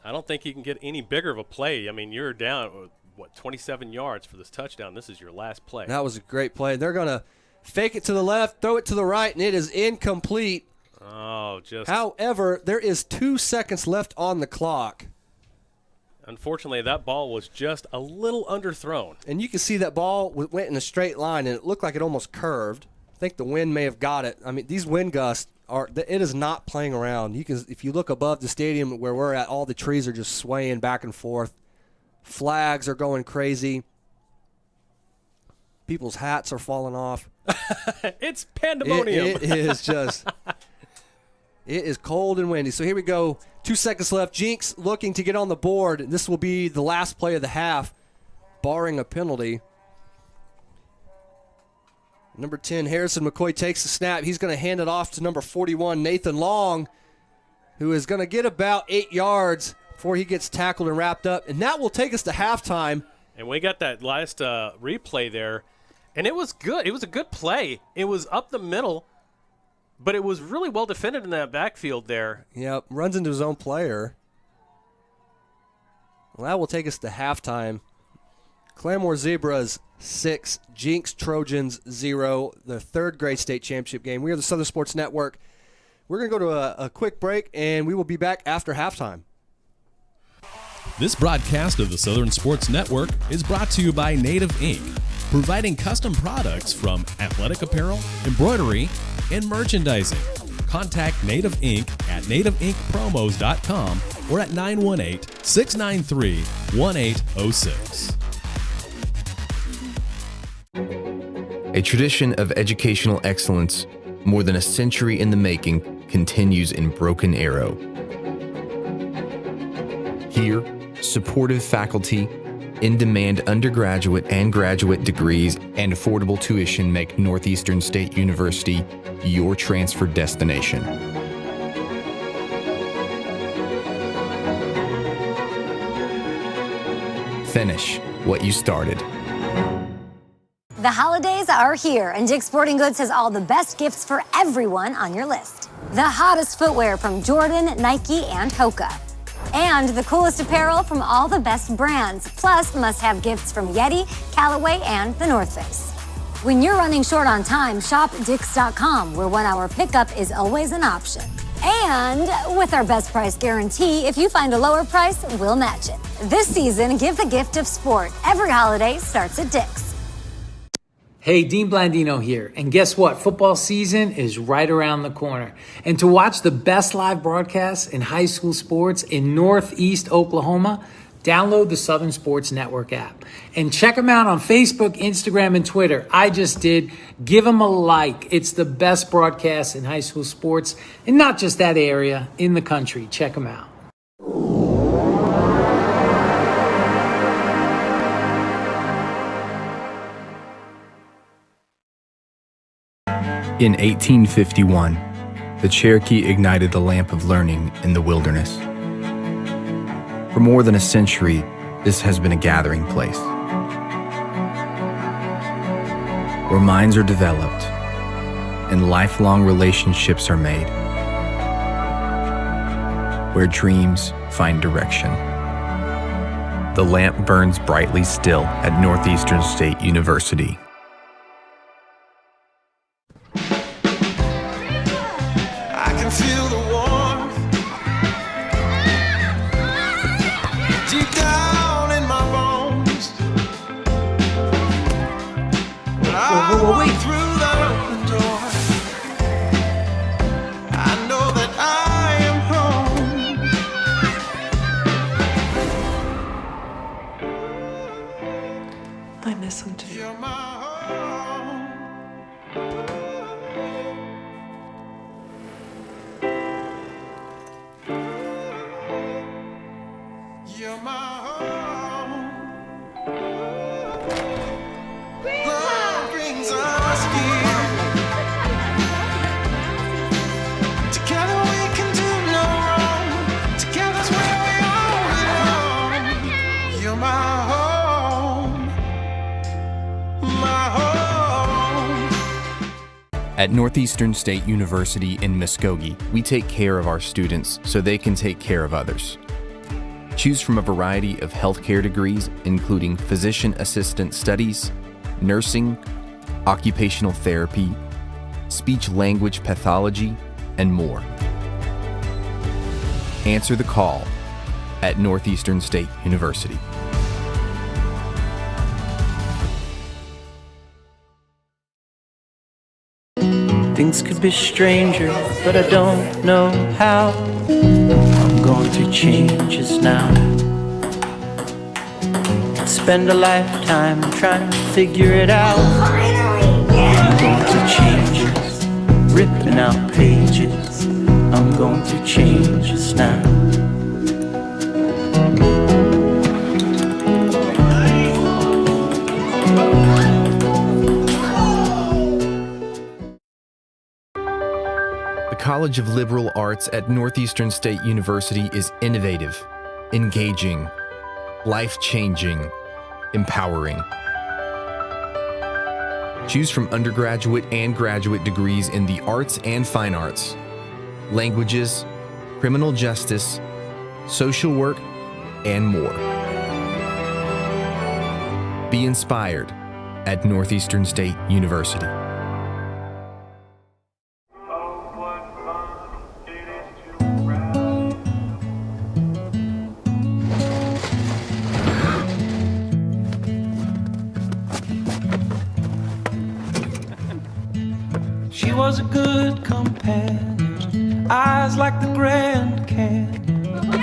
I don't think you can get any bigger of a play. I mean, you're down, 27 yards for this touchdown. This is your last play. That was a great play. They're going to fake it to the left, throw it to the right, and it is incomplete. Oh, However, there is 2 seconds left on the clock. Unfortunately, that ball was just a little underthrown. And you can see that ball went in a straight line, and it looked like it almost curved. I think the wind may have got it. I mean, these wind gusts it is not playing around. You can, if you look above the stadium where we're at, all the trees are just swaying back and forth. Flags are going crazy. People's hats are falling off. It's pandemonium. It is just it is cold and windy. So here we go. 2 seconds left. Jenks looking to get on the board. This will be the last play of the half, barring a penalty. Number 10, Harrison McCoy takes the snap. He's going to hand it off to number 41, Nathan Long, who is going to get about 8 yards before he gets tackled and wrapped up. And that will take us to halftime. And we got that last replay there, and it was good. It was a good play. It was up the middle, but it was really well defended in that backfield there. Yep, runs into his own player. Well, that will take us to halftime. Claremore Zebras 6, Jenks Trojans 0, the 3rd grade state championship game. We are the Southern Sports Network. We're going to go to a quick break, and we will be back after halftime. This broadcast of the Southern Sports Network is brought to you by Native Ink, providing custom products from athletic apparel, embroidery, and merchandising. Contact Native Ink at nativeinkpromos.com or at 918-693-1806. A tradition of educational excellence, more than a century in the making, continues in Broken Arrow. Here, supportive faculty, in-demand undergraduate and graduate degrees, and affordable tuition make Northeastern State University your transfer destination. Finish what you started. The holidays are here, and Dick's Sporting Goods has all the best gifts for everyone on your list. The hottest footwear from Jordan, Nike, and Hoka. And the coolest apparel from all the best brands, plus must-have gifts from Yeti, Callaway, and The North Face. When you're running short on time, shop Dicks.com, where 1-hour pickup is always an option. And with our best price guarantee, if you find a lower price, we'll match it. This season, give the gift of sport. Every holiday starts at Dick's. Hey, Dean Blandino here. And guess what? Football season is right around the corner. And to watch the best live broadcasts in high school sports in Northeast Oklahoma, download the Southern Sports Network app. And check them out on Facebook, Instagram, and Twitter. I just did. Give them a like. It's the best broadcast in high school sports, and not just that area, in the country. Check them out. In 1851, the Cherokee ignited the lamp of learning in the wilderness. For more than a century, this has been a gathering place where minds are developed and lifelong relationships are made, where dreams find direction. The lamp burns brightly still at Northeastern State University. Feel the warmth deep down in my bones. When I walk through that open door, I know that I am home. I miss him too. You're my home. You're my home. Love brings us here. Together we can do no wrong. Together's where we all belong. You're my home. My home. At Northeastern State University in Muskogee, we take care of our students so they can take care of others. Choose from a variety of healthcare degrees, including physician assistant studies, nursing, occupational therapy, speech language pathology, and more. Answer the call at Northeastern State University. Things could be stranger, but I don't know how. I'm going through changes now. Spend a lifetime trying to figure it out. I'm going through changes, ripping out pages. I'm going through changes now. The College of Liberal Arts at Northeastern State University is innovative, engaging, life-changing, empowering. Choose from undergraduate and graduate degrees in the arts and fine arts, languages, criminal justice, social work, and more. Be inspired at Northeastern State University. She was a good companion, eyes like the Grand Canyon. She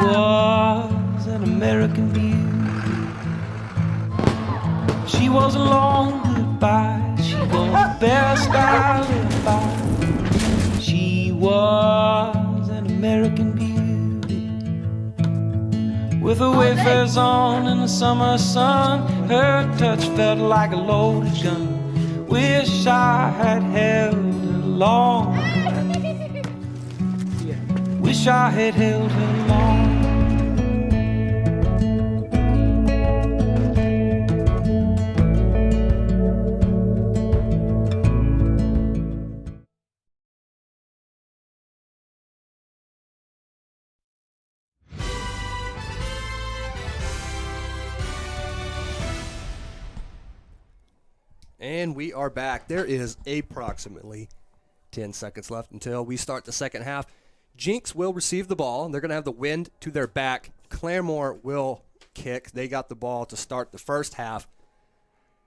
was an American beauty. She was a long goodbye. She was the best I lived by. She was an American beauty. With her wafers on in the summer sun, her touch felt like a loaded gun. Wish I had held her long. Wish I had held her long. And we are back. There is approximately 10 seconds left until we start the second half. Jenks will receive the ball. They're going to have the wind to their back. Claremore will kick. They got the ball to start the first half.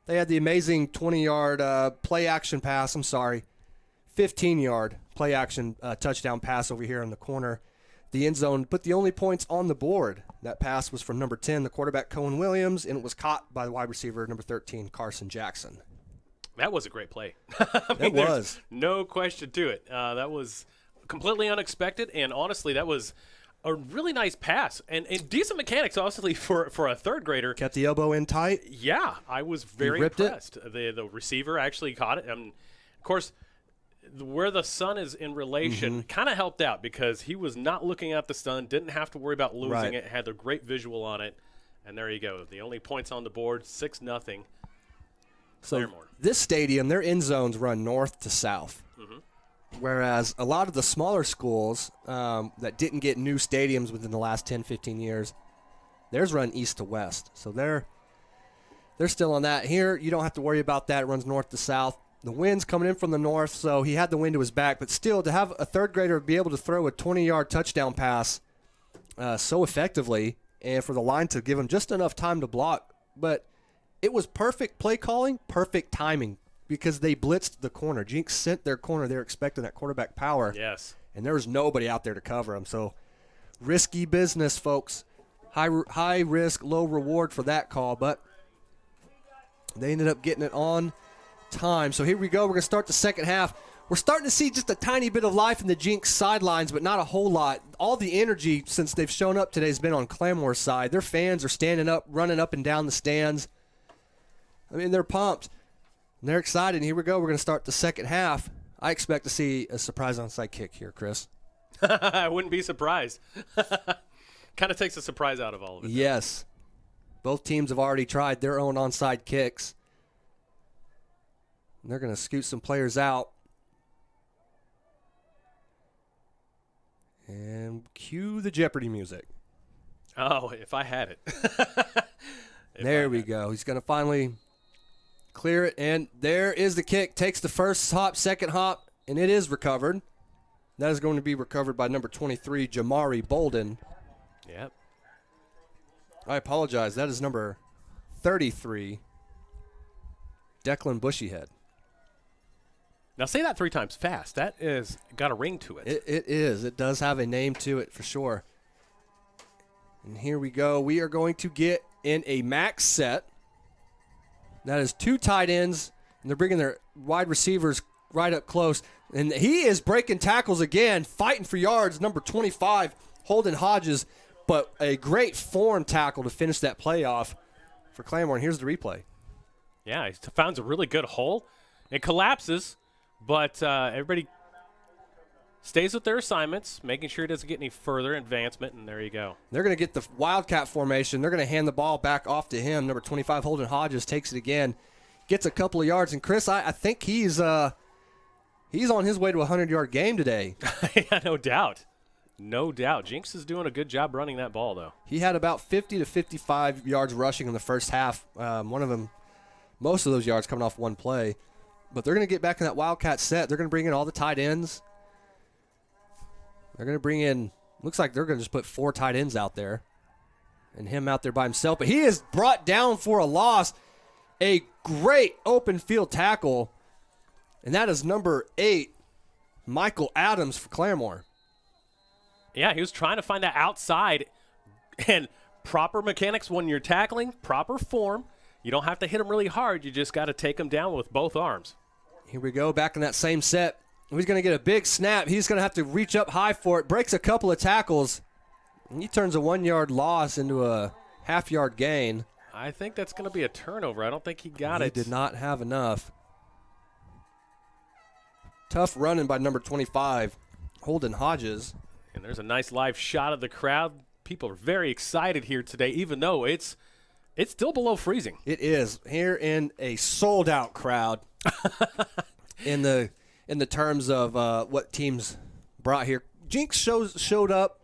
They had the amazing 20-yard play-action pass. 15-yard play-action touchdown pass over here in the corner. The end zone put the only points on the board. That pass was from number 10, the quarterback Cohen Williams, and it was caught by the wide receiver, number 13, Carson Jackson. That was a great play. It was. No question to it. That was completely unexpected, and honestly, that was a really nice pass. And decent mechanics, honestly, for a third grader. Kept the elbow in tight. Yeah, I was very impressed. The receiver actually caught it. And, of course, where the sun is in relation kind of helped out because he was not looking at the sun, didn't have to worry about losing it, had a great visual on it. And there you go. The only points on the board, 6-0. So Claremore. this stadium, their end zones run north to south, whereas a lot of the smaller schools that didn't get new stadiums within the last 10, 15 years, theirs run east to west. So they're still on that. Here, you don't have to worry about that. It runs north to south. The wind's coming in from the north, so he had the wind to his back. But still, to have a third grader be able to throw a 20-yard touchdown pass so effectively and for the line to give him just enough time to block. But it was perfect play calling, perfect timing because they blitzed the corner. Jenks sent their corner. They were expecting that quarterback power. Yes. And there was nobody out there to cover him. So risky business, folks. High risk, low reward for that call. But they ended up getting it on time. So here we go. We're going to start the second half. We're starting to see just a tiny bit of life in the Jenks sidelines, but not a whole lot. All the energy since they've shown up today has been on Claremore's side. Their fans are standing up, running up and down the stands. I mean, they're pumped. And they're excited. And here we go. We're going to start the second half. I expect to see a surprise onside kick here, Chris. I wouldn't be surprised. Kind of takes the surprise out of all of it. Yes. Both teams have already tried their own onside kicks. And they're going to scoot some players out. And cue the Jeopardy music. Oh, if I had it. There we go. He's going to finally clear it. And there is the kick. Takes the first hop, second hop, and it is recovered. That is going to be recovered by number 23, Jamari Bolden. Yep. I apologize. That is number 33, Declan Bushyhead. Now say that 3 times fast. That is got a ring to it. It is. It does have a name to it for sure. And here we go. We are going to get in a max set. That is 2 tight ends, and they're bringing their wide receivers right up close. And he is breaking tackles again, fighting for yards, number 25, Holden Hodges. But a great form tackle to finish that play off for Claremore. And here's the replay. Yeah, he found a really good hole. It collapses, but everybody stays with their assignments, making sure it doesn't get any further advancement, and there you go. They're going to get the Wildcat formation. They're going to hand the ball back off to him. Number 25, Holden Hodges, takes it again, gets a couple of yards. And, Chris, I think he's on his way to a 100-yard game today. Yeah, no doubt. No doubt. Jenks is doing a good job running that ball, though. He had about 50 to 55 yards rushing in the first half. One of them, most of those yards coming off one play. But they're going to get back in that Wildcat set. They're going to bring in all the tight ends. They're going to bring in, looks like they're going to just put 4 tight ends out there and him out there by himself. But he is brought down for a loss. A great open field tackle. And that is number 8, Michael Adams for Claremore. Yeah, he was trying to find that outside and proper mechanics when you're tackling, proper form. You don't have to hit him really hard. You just got to take him down with both arms. Here we go, back in that same set. He's going to get a big snap. He's going to have to reach up high for it. Breaks a couple of tackles. And he turns a 1-yard loss into a half-yard gain. I think that's going to be a turnover. I don't think he got it. He did not have enough. Tough running by number 25, Holden Hodges. And there's a nice live shot of the crowd. People are very excited here today, even though it's still below freezing. It is. Here in a sold-out crowd in the terms of what teams brought here. Jenks showed up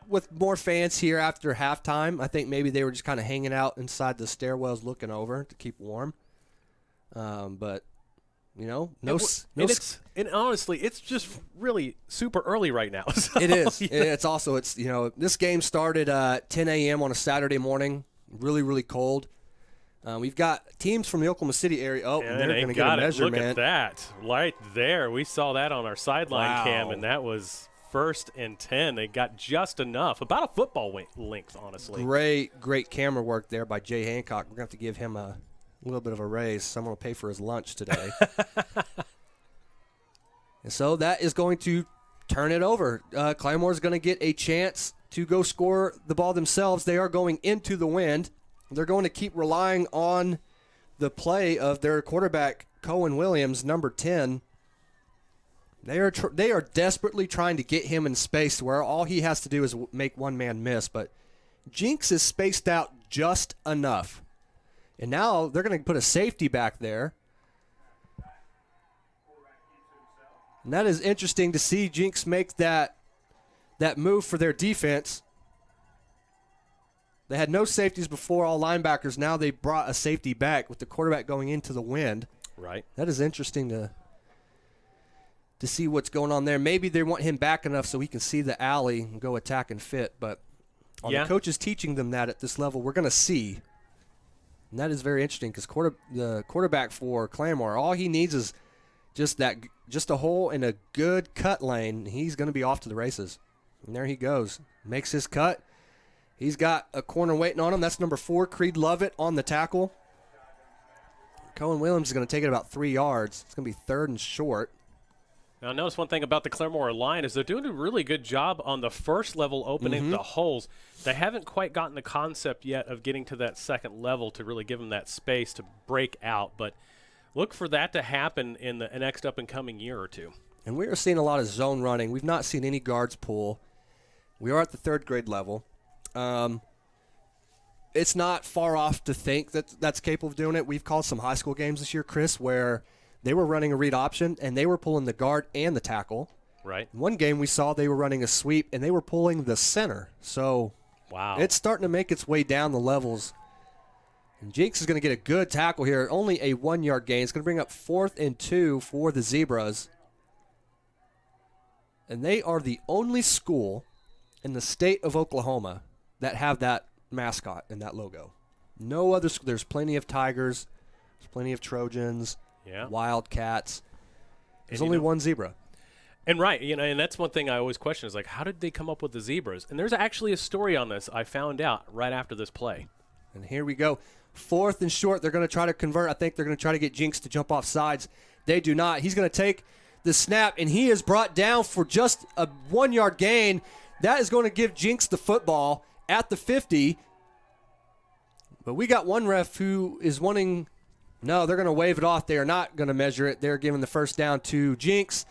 with more fans here after halftime. I think maybe they were just kind of hanging out inside the stairwells looking over to keep warm. But, you know, and honestly, it's just really super early right now. So, it is. Yeah. It's this game started 10 a.m. on a Saturday morning. Really, really cold. We've got teams from the Oklahoma City area. Oh, and they're going to get a measurement. Look at that right there. We saw that on our sideline cam, and that was 1st and 10. They got just enough, about a football length, honestly. Great camera work there by Jay Hancock. We're going to have to give him a little bit of a raise. Someone will pay for his lunch today. And so that is going to turn it over. Claremore is going to get a chance to go score the ball themselves. They are going into the wind. They're going to keep relying on the play of their quarterback, Cohen Williams, number 10. They are desperately trying to get him in space where all he has to do is make one man miss. But Jenks is spaced out just enough. And now they're going to put a safety back there. And that is interesting to see Jenks make that move for their defense. They had no safeties before, all linebackers. Now they brought a safety back with the quarterback going into the wind. Right. That is interesting to see what's going on there. Maybe they want him back enough so he can see the alley and go attack and fit. But are the coaches teaching them that at this level? We're going to see. And that is very interesting because the quarterback for Claremore, all he needs is just a hole in a good cut lane. He's going to be off to the races. And there he goes. Makes his cut. He's got a corner waiting on him. That's number 4, Creed Lovett, on the tackle. Cohen Williams is going to take it about 3 yards. It's going to be 3rd and short. Now, notice one thing about the Claremore line is they're doing a really good job on the first level opening the holes. They haven't quite gotten the concept yet of getting to that second level to really give them that space to break out. But look for that to happen in the next up-and-coming year or two. And we are seeing a lot of zone running. We've not seen any guards pull. We are at the 3rd grade level. It's not far off to think that that's capable of doing it. We've called some high school games this year, Chris, where they were running a read option, and they were pulling the guard and the tackle. Right. In one game we saw they were running a sweep, and they were pulling the center. So it's starting to make its way down the levels. And Jenks is going to get a good tackle here. Only a 1-yard gain. It's going to bring up 4th and 2 for the Zebras. And they are the only school in the state of Oklahoma that have that mascot and that logo. No other school. There's plenty of Tigers. There's plenty of Trojans. Wildcats. There's only one zebra. And and that's one thing I always question is like, how did they come up with the zebras? And there's actually a story on this I found out right after this play. And here we go. 4th and short. They're going to try to convert. I think they're going to try to get Jenks to jump off sides. They do not. He's going to take the snap, and he is brought down for just a 1-yard gain. That is going to give Jenks the football at the 50. But we got one ref who is wanting – no, they're going to wave it off. They are not going to measure it. They're giving the first down to Jenks.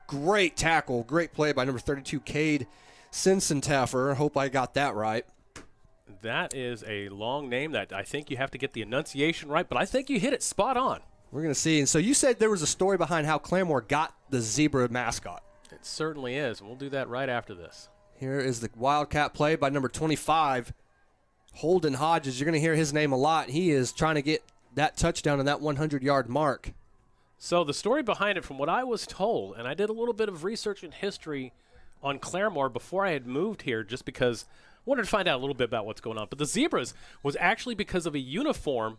Great tackle. Great play by number 32, Cade Sinsentaffer. I hope I got that right. That is a long name that I think you have to get the enunciation right, but I think you hit it spot on. We're going to see. And so you said there was a story behind how Claremore got the zebra mascot. It certainly is, and we'll do that right after this. Here is the Wildcat play by number 25, Holden Hodges. You're going to hear his name a lot. He is trying to get that touchdown and that 100-yard mark. So the story behind it, from what I was told, and I did a little bit of research and history on Claremore before I had moved here just because I wanted to find out a little bit about what's going on. But the Zebras was actually because of a uniform,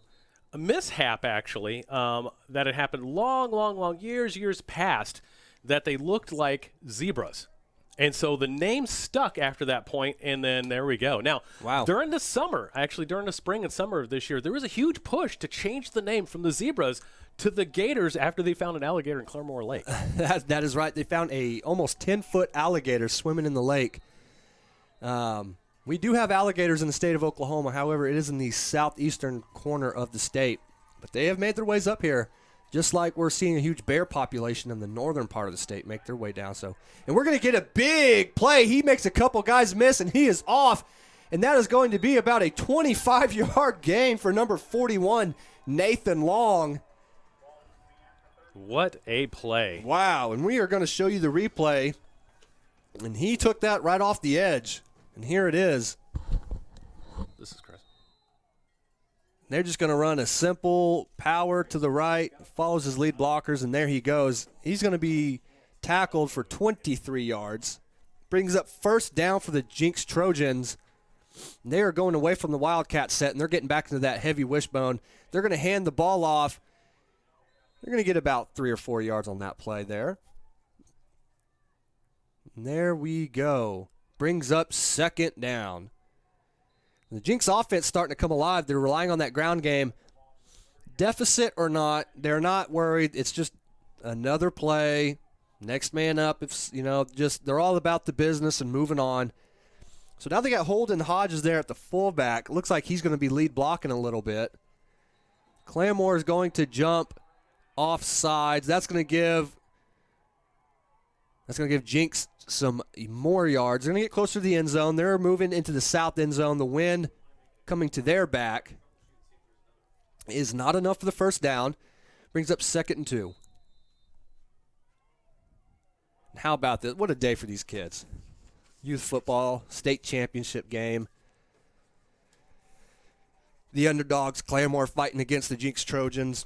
a mishap actually, that had happened long years past, that they looked like zebras. And so the name stuck after that point, and then there we go. Now, during the summer, actually during the spring and summer of this year, there was a huge push to change the name from the Zebras to the Gators after they found an alligator in Claremore Lake. That is right. They found a almost 10-foot alligator swimming in the lake. We do have alligators in the state of Oklahoma. However, it is in the southeastern corner of the state. But they have made their ways up here. Just like we're seeing a huge bear population in the northern part of the state make their way down. And we're going to get a big play. He makes a couple guys miss, and he is off. And that is going to be about a 25-yard gain for number 41, Nathan Long. What a play. Wow, and we are going to show you the replay. And he took that right off the edge. And here it is. This is Chris. They're just going to run a simple power to the right, follows his lead blockers, and there he goes. He's going to be tackled for 23 yards. Brings up first down for the Jenks Trojans. And they are going away from the Wildcat set, and they're getting back into that heavy wishbone. They're going to hand the ball off. They're going to get about 3 or 4 yards on that play there. And there we go. Brings up second down. The Jenks offense starting to come alive. They're relying on that ground game. Deficit or not, they're not worried. It's just another play. Next man up. If just they're all about the business and moving on. So now they got Holden Hodges there at the fullback. Looks like he's going to be lead blocking a little bit. Claremore is going to jump off sides. That's going to give Jenks some more yards. They're going to get closer to the end zone. They're moving into the south end zone. The wind coming to their back is not enough for the first down. Brings up 2nd and 2. How about this? What a day for these kids. Youth football, state championship game. The underdogs, Claremore, fighting against the Jenks Trojans.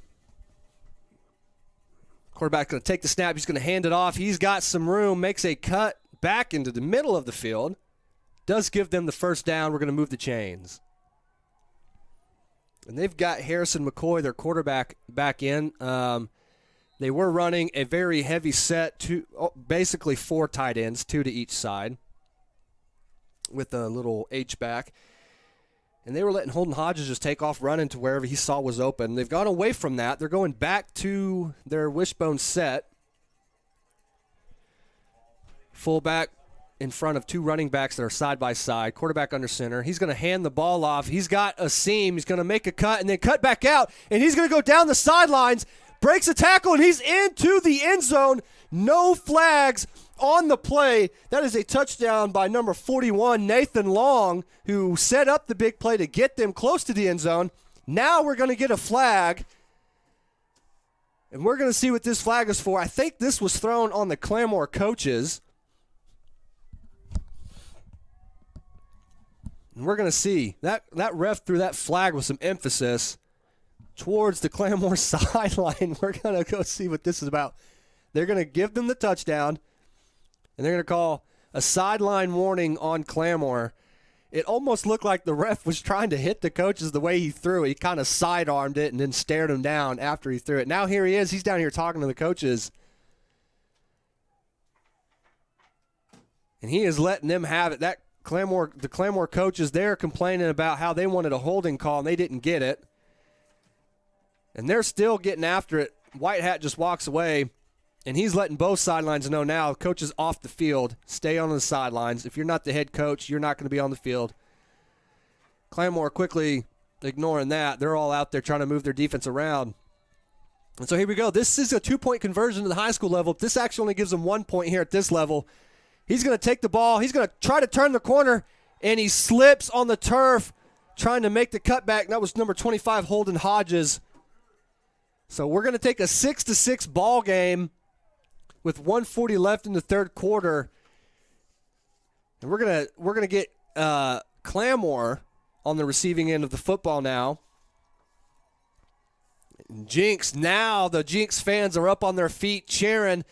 Quarterback going to take the snap. He's going to hand it off. He's got some room, makes a cut back into the middle of the field. Does give them the first down. We're going to move the chains. And they've got Harrison McCoy, their quarterback, back in. They were running a very heavy set, basically 4 tight ends, 2 to each side, with a little H-back. And they were letting Holden Hodges just take off running to wherever he saw was open. They've gone away from that. They're going back to their wishbone set. Fullback in front of 2 running backs that are side by side. Quarterback under center. He's going to hand the ball off. He's got a seam. He's going to make a cut and then cut back out. And he's going to go down the sidelines, breaks a tackle, and he's into the end zone. No flags on the play. That is a touchdown by number 41, Nathan Long, who set up the big play to get them close to the end zone. Now we're going to get a flag, and we're going to see what this flag is for. I think this was thrown on the Claremore coaches. And we're going to see. That ref threw that flag with some emphasis towards the Claremore sideline. We're going to go see what this is about. They're going to give them the touchdown, and they're going to call a sideline warning on Claremore. It almost looked like the ref was trying to hit the coaches the way he threw it. He kind of sidearmed it and then stared him down after he threw it. Now here he is. He's down here talking to the coaches. And he is letting them have it. The Claremore coaches there complaining about how they wanted a holding call and they didn't get it. And they're still getting after it. White Hat just walks away, and he's letting both sidelines know now, coach is off the field. Stay on the sidelines. If you're not the head coach, you're not going to be on the field. Claremore quickly ignoring that. They're all out there trying to move their defense around. And so here we go. This is a 2-point conversion to the high school level. This actually only gives them 1 point here at this level. He's going to take the ball. He's going to try to turn the corner, and he slips on the turf trying to make the cutback. That was number 25, Holden Hodges. So we're going to take a 6-6 ball game with 1:40 left in the third quarter, and we're gonna get Claremore on the receiving end of the football now. Jenks now, the Jenks fans are up on their feet cheering,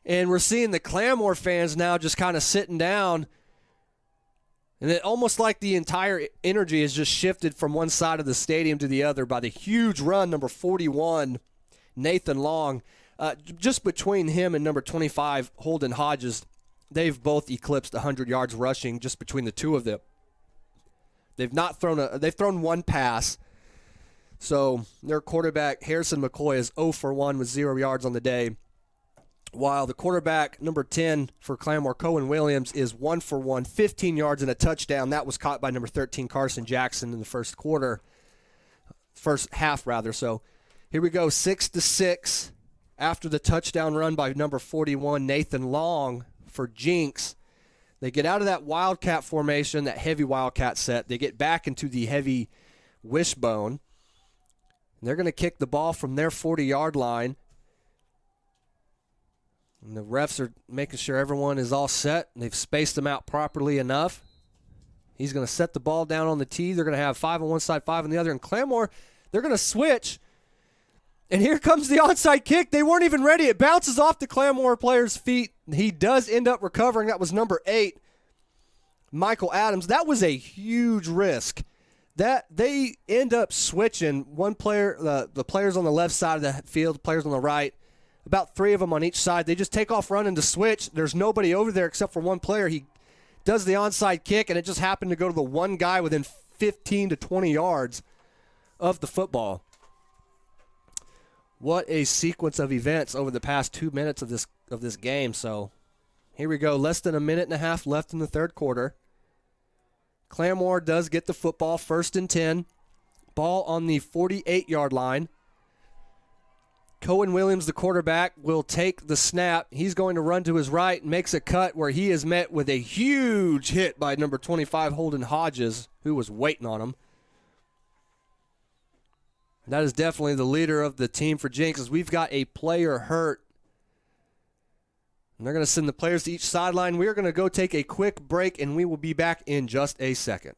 and we're seeing the Claremore fans now just kind of sitting down. And it almost like the entire energy has just shifted from one side of the stadium to the other by the huge run, number 41, Nathan Long. Just between him and number 25, Holden Hodges, they've both eclipsed 100 yards rushing just between the two of them. They've thrown one pass. So their quarterback, Harrison McCoy, is 0 for 1 with 0 yards on the day, while the quarterback, number 10 for Claremore, Cohen Williams, is 1 for 1, 15 yards and a touchdown. That was caught by number 13, Carson Jackson, in the first half. So here we go, 6-6 after the touchdown run by number 41, Nathan Long for Jenks. They get out of that Wildcat formation, that heavy Wildcat set. They get back into the heavy wishbone. And they're going to kick the ball from their 40-yard line. And the refs are making sure everyone is all set. And they've spaced them out properly enough. He's going to set the ball down on the tee. They're going to have 5 on one side, 5 on the other. And Claremore, they're going to switch. And here comes the onside kick. They weren't even ready. It bounces off the Claremore player's feet. He does end up recovering. That was number 8, Michael Adams, that was a huge risk. That they end up switching one player, the players on the left side of the field, players on the right, about 3 of them on each side. They just take off running to switch. There's nobody over there except for one player. He does the onside kick, and it just happened to go to the one guy within 15 to 20 yards of the football. What a sequence of events over the past 2 minutes of this game. So here we go. Less than a minute and a half left in the third quarter. Claremore does get the football, 1st and 10. Ball on the 48-yard line. Cohen Williams, the quarterback, will take the snap. He's going to run to his right and makes a cut where he is met with a huge hit by number 25, Holden Hodges, who was waiting on him. That is definitely the leader of the team for Jenks, as we've got a player hurt. And they're going to send the players to each sideline. We are going to go take a quick break, and we will be back in just a second.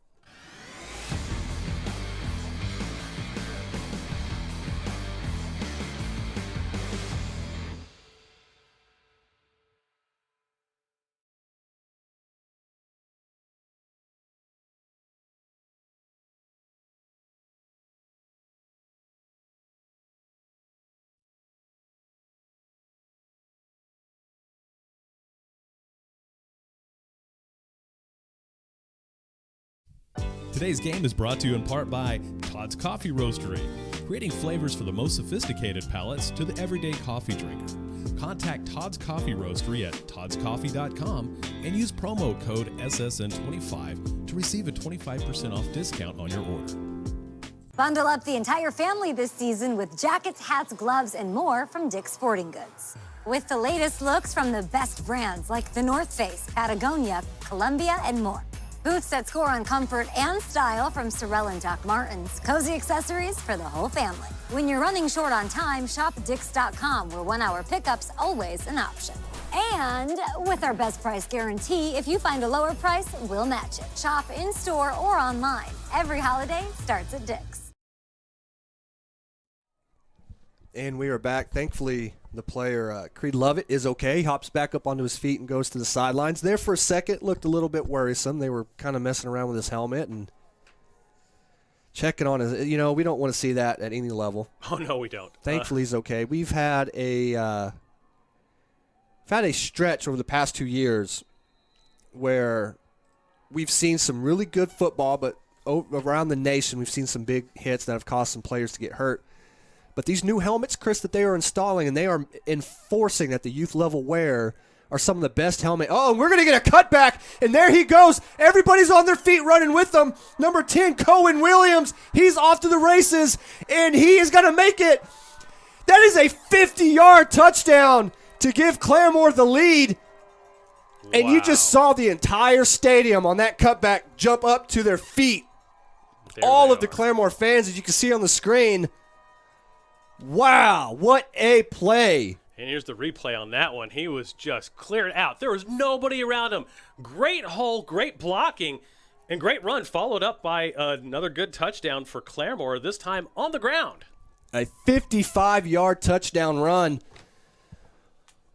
Today's game is brought to you in part by Todd's Coffee Roastery, creating flavors for the most sophisticated palates to the everyday coffee drinker. Contact Todd's Coffee Roastery at toddscoffee.com and use promo code SSN25 to receive a 25% off discount on your order. Bundle up the entire family this season with jackets, hats, gloves, and more from Dick's Sporting Goods. With the latest looks from the best brands like the North Face, Patagonia, Columbia, and more. Boots that score on comfort and style from Sorel and Doc Martens. Cozy accessories for the whole family. When you're running short on time, shop Dix.com, where 1-hour pickup's always an option. And with our best price guarantee, if you find a lower price, we'll match it. Shop in-store or online. Every holiday starts at Dick's. And we are back. Thankfully, the player, Creed Lovett, is okay. Hops back up onto his feet and goes to the sidelines. There for a second, looked a little bit worrisome. They were kind of messing around with his helmet and checking on his, we don't want to see that at any level. Oh, no, we don't. Thankfully, he's okay. We've had a stretch over the past 2 years where we've seen some really good football, but around the nation, we've seen some big hits that have caused some players to get hurt. But these new helmets, Chris, that they are installing, and they are enforcing that the youth level wear, are some of the best helmets. Oh, and we're going to get a cutback, and there he goes. Everybody's on their feet running with them. Number 10, Cohen Williams, he's off to the races, and he is going to make it. That is a 50-yard touchdown to give Claremore the lead. And Wow. you just saw the entire stadium on that cutback jump up to their feet. All of the Claremore fans, as you can see on the screen. Wow, what a play. And here's the replay on that one. He was just cleared out. There was nobody around him. Great hole, great blocking, and great run, followed up by another good touchdown for Claremore, this time on the ground. A 55-yard touchdown run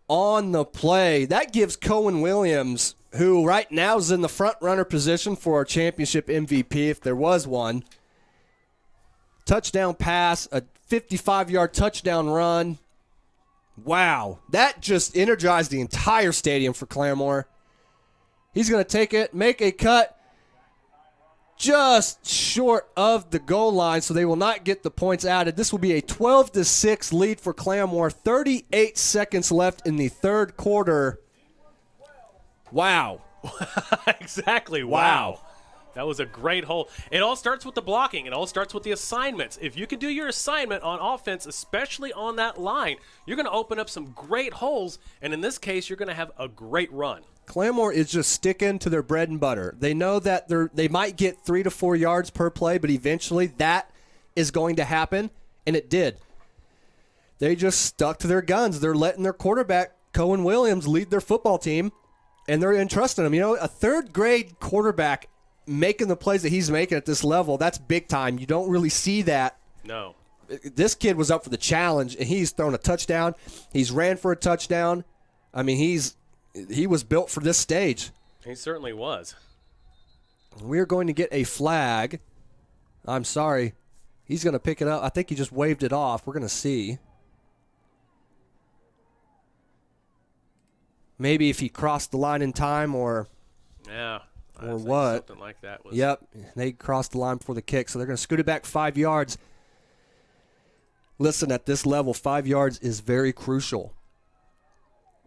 on the play. That gives Cohen Williams, who right now is in the front runner position for our championship MVP, if there was one. Touchdown pass, a 55-yard touchdown run. Wow. That just energized the entire stadium for Claremore. He's going to take it, make a cut just short of the goal line, so they will not get the points added. This will be a 12-6 lead for Claremore. 38 seconds left in the third quarter. Wow. Exactly. Wow. That was a great hole. It all starts with the blocking. It all starts with the assignments. If you can do your assignment on offense, especially on that line, you're going to open up some great holes, and in this case, you're going to have a great run. Claremore is just sticking to their bread and butter. They know that they might get 3 to 4 yards per play, but eventually that is going to happen, and it did. They just stuck to their guns. They're letting their quarterback, Cohen Williams, lead their football team, and they're entrusting him. A third-grade quarterback making the plays that he's making at this level, that's big time. You don't really see that. No. This kid was up for the challenge, and he's thrown a touchdown. He's ran for a touchdown. I mean, he was built for this stage. He certainly was. We're going to get a flag. I'm sorry. He's going to pick it up. I think he just waved it off. We're going to see. Maybe if he crossed the line in time or what. Something like that was. Yep, they crossed the line before the kick, so they're going to scoot it back 5 yards. Listen, at this level, 5 yards is very crucial.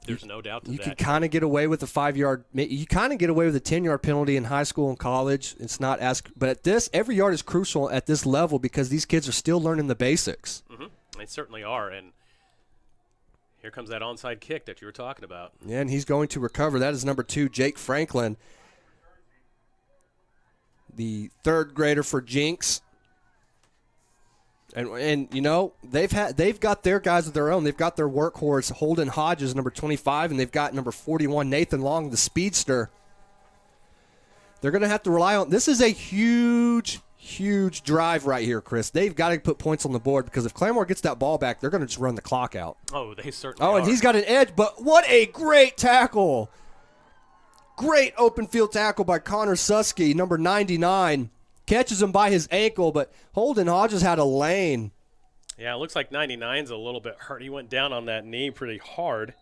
There's no doubt to you that. can kind of get away with the 5 yard. You kind of get away with a 10-yard penalty in high school and college. It's not as, but at this, every yard is crucial at this level because these kids are still learning the basics. Mm-hmm. They certainly are, and here comes that onside kick that you were talking about. Yeah, and he's going to recover. That is number 2, Jake Franklin, the third grader for Jenks. And you know, they've got their guys of their own. They've got their workhorse, Holden Hodges, number 25, and they've got number 41, Nathan Long, the speedster. They're going to have to rely on – this is a huge, huge drive right here, Chris. They've got to put points on the board because if Claremore gets that ball back, they're going to just run the clock out. Oh, they certainly are. And he's got an edge, but what a great tackle. Great open field tackle by Connor Susky, number 99. Catches him by his ankle, but Holden Hodges had a lane. Yeah, it looks like 99's a little bit hurt. He went down on that knee pretty hard.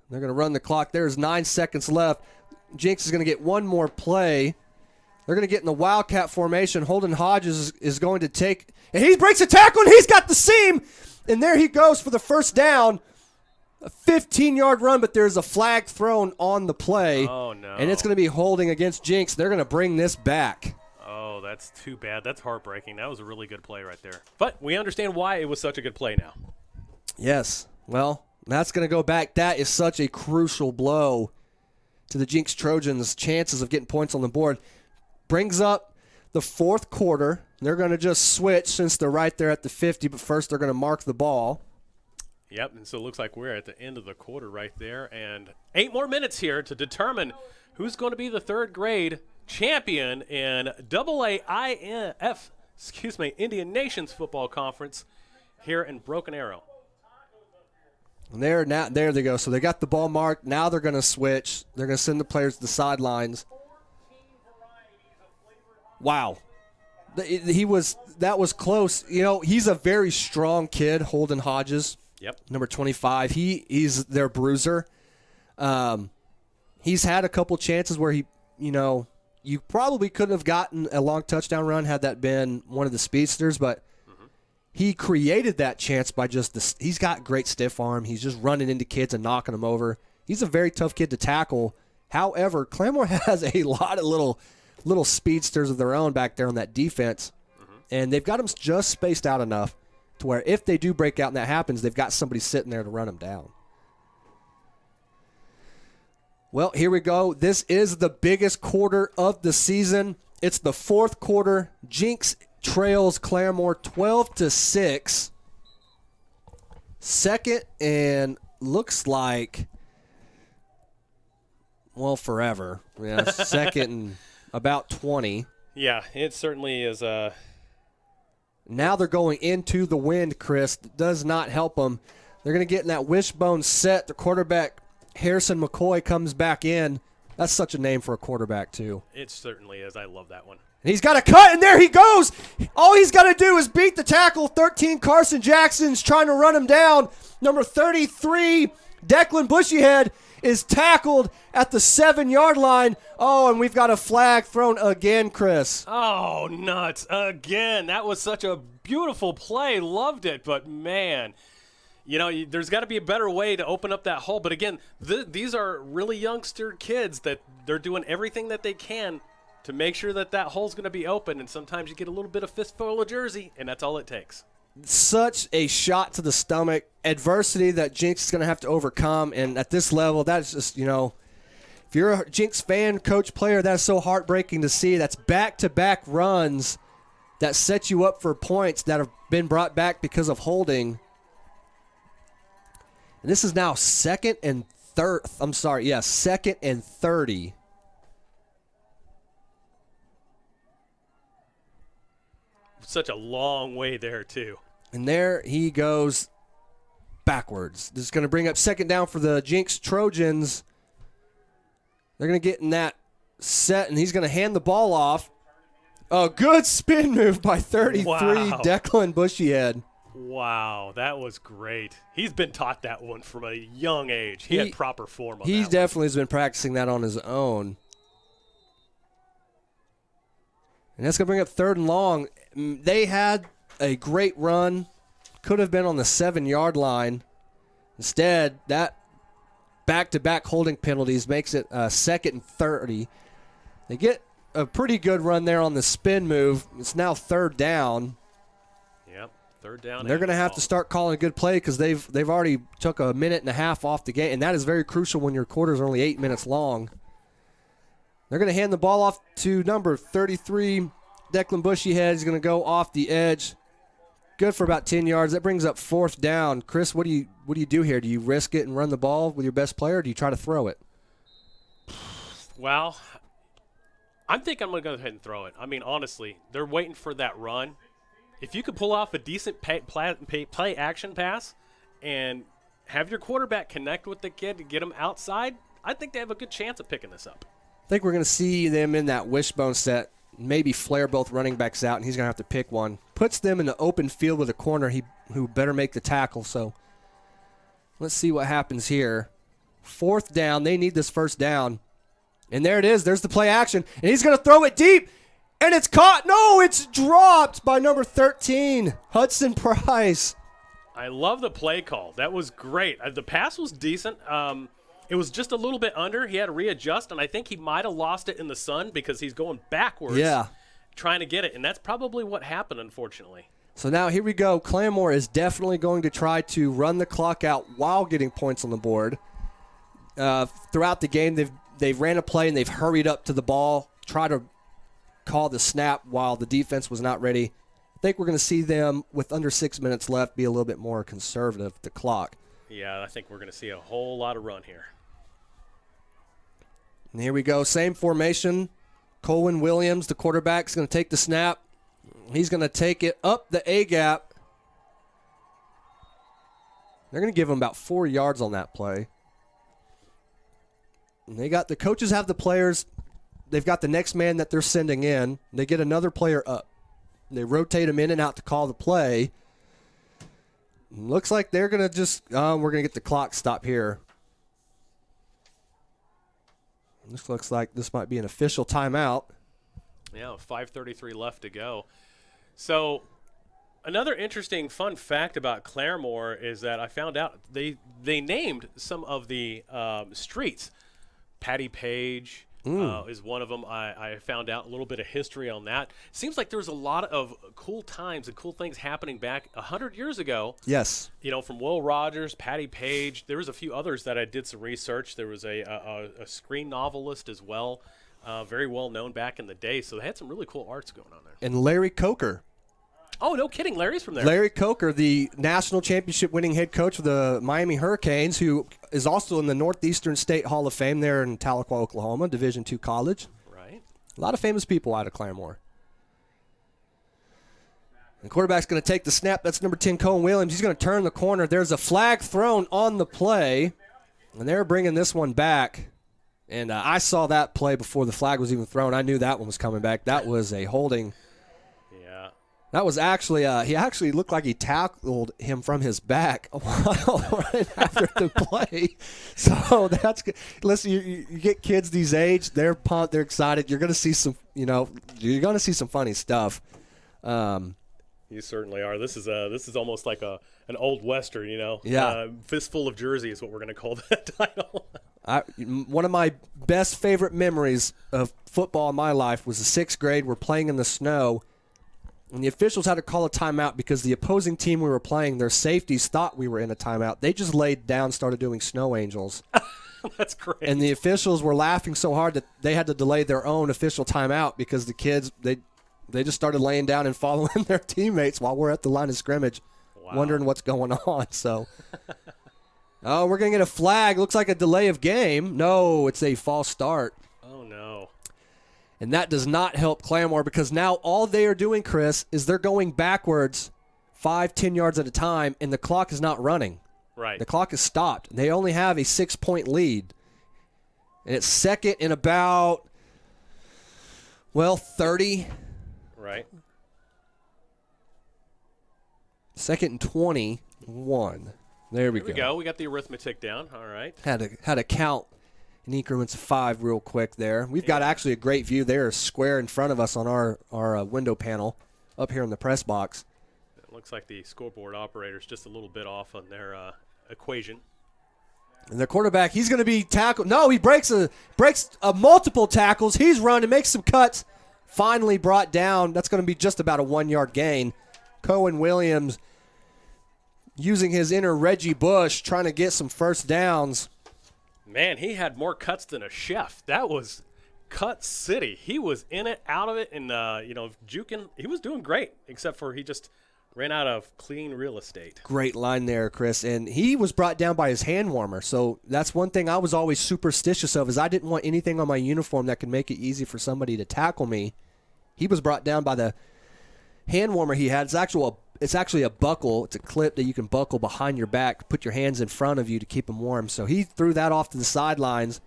They're going to run the clock. There's 9 seconds left. Jenks is going to get one more play. They're going to get in the Wildcat formation. Holden Hodges is going to take, and he breaks a tackle, and he's got the seam. And there he goes for the first down. A 15-yard run, but there's a flag thrown on the play. Oh, no. And it's going to be holding against Jenks. They're going to bring this back. Oh, that's too bad. That's heartbreaking. That was a really good play right there. But we understand why it was such a good play now. Yes. Well, that's going to go back. That is such a crucial blow to the Jenks Trojans' chances of getting points on the board. Brings up the fourth quarter. They're going to just switch since they're right there at the 50, but first they're going to mark the ball. Yep, and so it looks like we're at the end of the quarter right there. And 8 more minutes here to determine who's going to be the third grade champion in Indian Nations Football Conference here in Broken Arrow. And there they go. So they got the ball marked. Now they're going to switch. They're going to send the players to the sidelines. Wow. That was close. You know, he's a very strong kid, Holden Hodges. Yep. Number 25. He's their bruiser. He's had a couple chances where you probably couldn't have gotten a long touchdown run had that been one of the speedsters, but he created that chance by he's got great stiff arm. He's just running into kids and knocking them over. He's a very tough kid to tackle. However, Claremore has a lot of little speedsters of their own back there on that defense, and they've got them just spaced out enough to where if they do break out and that happens, they've got somebody sitting there to run them down. Well, here we go. This is the biggest quarter of the season. It's the fourth quarter. Jenks trails Claremore 12-6. Second and looks like, well, forever. Yeah, second and about 20. Yeah, it certainly is. Now they're going into the wind, Chris. It does not help them. They're going to get in that wishbone set. The quarterback, Harrison McCoy, comes back in. That's such a name for a quarterback, too. It certainly is. I love that one. And he's got a cut, and there he goes. All he's got to do is beat the tackle. 13, Carson Jackson's trying to run him down. Number 33, Declan Bushyhead, is tackled at the 7-yard line. Oh, and we've got a flag thrown again, Chris. Oh, nuts. Again. That was such a beautiful play. Loved it, but man, there's got to be a better way to open up that hole. But again, these are really youngster kids that they're doing everything that they can to make sure that hole's going to be open. And sometimes you get a little bit of fistful of jersey, and that's all it takes. Such a shot to the stomach, adversity that Jenks is going to have to overcome. And at this level, that's just, if you're a Jenks fan, coach, player, that's so heartbreaking to see. That's back-to-back runs that set you up for points that have been brought back because of holding. And this is now second and 30. Such a long way there, too. And there he goes backwards. This is going to bring up second down for the Jenks Trojans. They're going to get in that set, and he's going to hand the ball off. A good spin move by 33, Wow. Declan Bushyhead. Wow, that was great. He's been taught that one from a young age. He had proper form on that He one. definitely has been practicing that on his own. And that's going to bring up 3rd and long. They had a great run. Could have been on the 7-yard line. Instead, that back-to-back holding penalties makes it 2nd and 30. They get a pretty good run there on the spin move. It's now 3rd down. Yep, 3rd down. And they're going to have to start calling a good play because they've already took a minute and a half off the game, and that is very crucial when your quarters are only 8 minutes long. They're going to hand the ball off to number 33, Declan Bushyhead. He's going to go off the edge. Good for about 10 yards. That brings up 4th down. Chris, what do you do here? Do you risk it and run the ball with your best player, or do you try to throw it? Well, I'm thinking I'm going to go ahead and throw it. I mean, honestly, they're waiting for that run. If you could pull off a decent play action pass and have your quarterback connect with the kid to get him outside, I think they have a good chance of picking this up. I think we're going to see them in that wishbone set, maybe flare both running backs out, and he's going to have to pick one. Puts them in the open field with a corner who better make the tackle. So let's see what happens here. 4th down. They need this 1st down. And there it is. There's the play action. And he's going to throw it deep. And it's caught. No, it's dropped by number 13, Hudson Price. I love the play call. That was great. The pass was decent. It was just a little bit under. He had to readjust, and I think he might have lost it in the sun because he's going backwards trying to get it. And that's probably what happened, unfortunately. So now here we go. Claremore is definitely going to try to run the clock out while getting points on the board. Throughout the game, they've ran a play and they've hurried up to the ball, try to call the snap while the defense was not ready. I think we're going to see them, with under 6 minutes left, be a little bit more conservative with the clock. Yeah, I think we're going to see a whole lot of run here. And here we go. Same formation. Colwyn Williams, the quarterback, is going to take the snap. He's going to take it up the A-gap. They're going to give him about 4 yards on that play. And the coaches have the players. They've got the next man that they're sending in. They get another player up. They rotate him in and out to call the play. Looks like they're going to just, we're going to get the clock stop here. This looks like this might be an official timeout. Yeah, 5:33 left to go. So another interesting fun fact about Claremore is that I found out they named some of the streets. Patty Page is one of them. I found out a little bit of history on that. Seems like there's a lot of cool times and cool things happening back 100 years ago. Yes. You know, from Will Rogers, Patty Page. There was a few others that I did some research. There was a screen novelist as well, very well known back in the day. So they had some really cool arts going on there. And Larry Coker. Oh, no kidding. Larry's from there. Larry Coker, the national championship winning head coach of the Miami Hurricanes, who is also in the Northeastern State Hall of Fame there in Tahlequah, Oklahoma, Division II college. Right. A lot of famous people out of Claremore. The quarterback's going to take the snap. That's number 10, Colin Williams. He's going to turn the corner. There's a flag thrown on the play, and they're bringing this one back. And I saw that play before the flag was even thrown. I knew that one was coming back. That was a holding. That was actually, he actually looked like he tackled him from his back a while right after the play. So that's good. Listen, you get kids these age, they're pumped, they're excited. You're going to see some, you're going to see some funny stuff. You certainly are. This is almost like an old Western, Yeah. Fistful of Jersey is what we're going to call that title. One of my best favorite memories of football in my life was the 6th grade. We're playing in the snow. And the officials had to call a timeout because the opposing team we were playing, their safeties thought we were in a timeout. They just laid down, started doing snow angels. That's great. And the officials were laughing so hard that they had to delay their own official timeout because the kids, they just started laying down and following their teammates while we're at the line of scrimmage, wondering what's going on. So, we're going to get a flag. Looks like a delay of game. No, it's a false start. Oh, no. And that does not help Claremore because now all they are doing, Chris, is they're going backwards 5-10 yards at a time, and the clock is not running. Right. The clock is stopped. They only have a 6-point lead. And it's second and about Well, 30. Right. 2nd and 21. There we go. We got the arithmetic down. All right. Had to count in increments of 5 real quick there. We've got actually a great view there, square in front of us on our window panel up here in the press box. It looks like the scoreboard operator's just a little bit off on their equation. And the quarterback, he's going to be tackled. No, he breaks multiple tackles. He's run and makes some cuts. Finally brought down. That's going to be just about a 1-yard gain. Cohen Williams using his inner Reggie Bush, trying to get some first downs. Man, he had more cuts than a chef. That was cut city. He was in it, out of it, and juking. He was doing great, except for he just ran out of clean real estate. Great line there, Chris. And he was brought down by his hand warmer. So that's one thing I was always superstitious of, is I didn't want anything on my uniform that could make it easy for somebody to tackle me. He was brought down by the hand warmer he had. It's actually a buckle. It's a clip that you can buckle behind your back, put your hands in front of you to keep them warm. So he threw that off to the sidelines.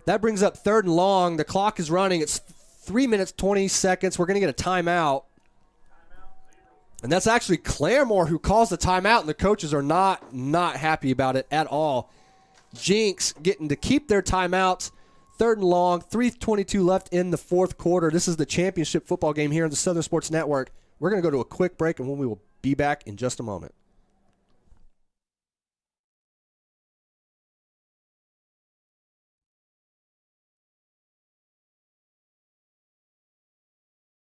That brings up 3rd and long. The clock is running. It's 3 minutes, 20 seconds. We're going to get a timeout. And that's actually Claremore who calls the timeout, and the coaches are not happy about it at all. Jenks getting to keep their timeouts. 3rd and long, 3:22 left in the 4th quarter. This is the championship football game here on the Southern Sports Network. We're going to go to a quick break, and we will be back in just a moment.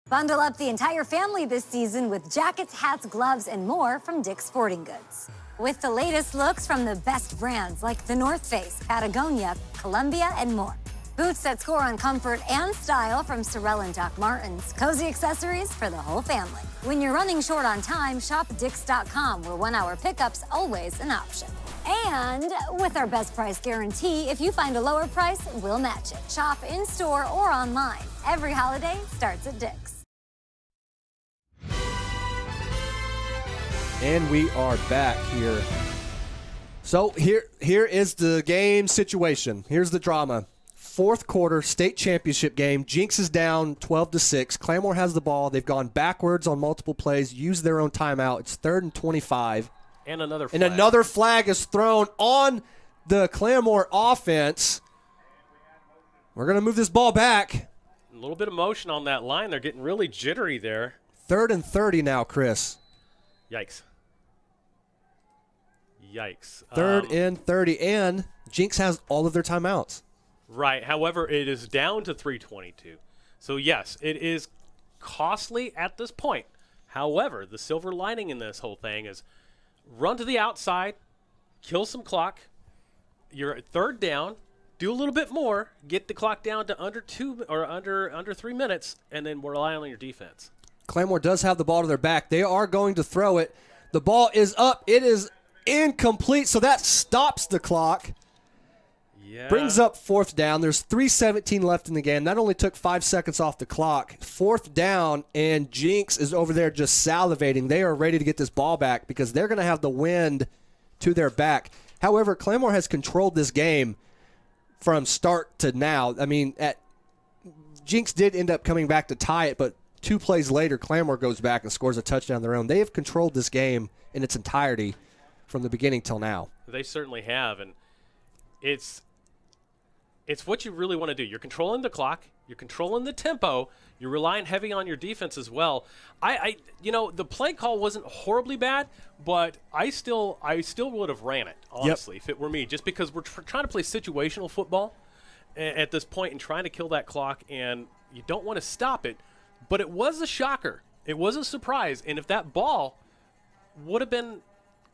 Bundle up the entire family this season with jackets, hats, gloves, and more from Dick's Sporting Goods. With the latest looks from the best brands like the North Face, Patagonia, Columbia, and more. Boots that score on comfort and style from Sorel and Doc Martens. Cozy accessories for the whole family. When you're running short on time, shop Dicks.com, where 1-hour pickup's always an option. And with our best price guarantee, if you find a lower price, we'll match it. Shop in-store or online. Every holiday starts at Dick's. And we are back here. So here is the game situation. Here's the drama. 4th quarter state championship game. Jenks is down 12-6. Claremore has the ball. They've gone backwards on multiple plays, used their own timeout. It's 3rd and 25. And another flag. And another flag is thrown on the Claremore offense. We're going to move this ball back. A little bit of motion on that line. They're getting really jittery there. 3rd and 30 now, Chris. Yikes. 3rd and 30, and Jenks has all of their timeouts. Right. However, it is down to 3:22. So, yes, it is costly at this point. However, the silver lining in this whole thing is run to the outside, kill some clock. You're at 3rd down. Do a little bit more. Get the clock down to under 3 minutes, and then rely on your defense. Claremore does have the ball to their back. They are going to throw it. The ball is up. It is incomplete, so that stops the clock. Yeah. Brings up 4th down. There's 3:17 left in the game. That only took 5 seconds off the clock. 4th down, and Jenks is over there just salivating. They are ready to get this ball back because they're going to have the wind to their back. However, Claremore has controlled this game from start to now. I mean, Jenks did end up coming back to tie it, but 2 plays later, Claremore goes back and scores a touchdown of their own. They have controlled this game in its entirety from the beginning till now. They certainly have, and it's what you really want to do. You're controlling the clock. You're controlling the tempo. You're relying heavy on your defense as well. The play call wasn't horribly bad, but I still would have ran it, honestly, if it were me, just because we're trying to play situational football at this point and trying to kill that clock, and you don't want to stop it. But it was a shocker. It was a surprise, and if that ball would have been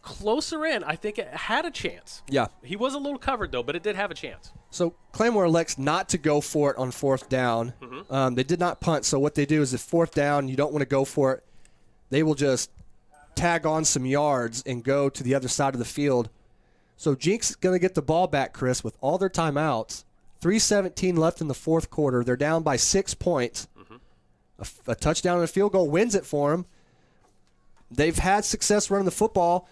closer in, I think it had a chance. Yeah. He was a little covered, though, but it did have a chance. So Claremore elects not to go for it on 4th down. Mm-hmm. They did not punt, so what they do is if 4th down, you don't want to go for it, they will just tag on some yards and go to the other side of the field. So Jenks is going to get the ball back, Chris, with all their timeouts. 3:17 left in the 4th quarter. They're down by 6 points. Mm-hmm. A touchdown and a field goal wins it for them. They've had success running the football,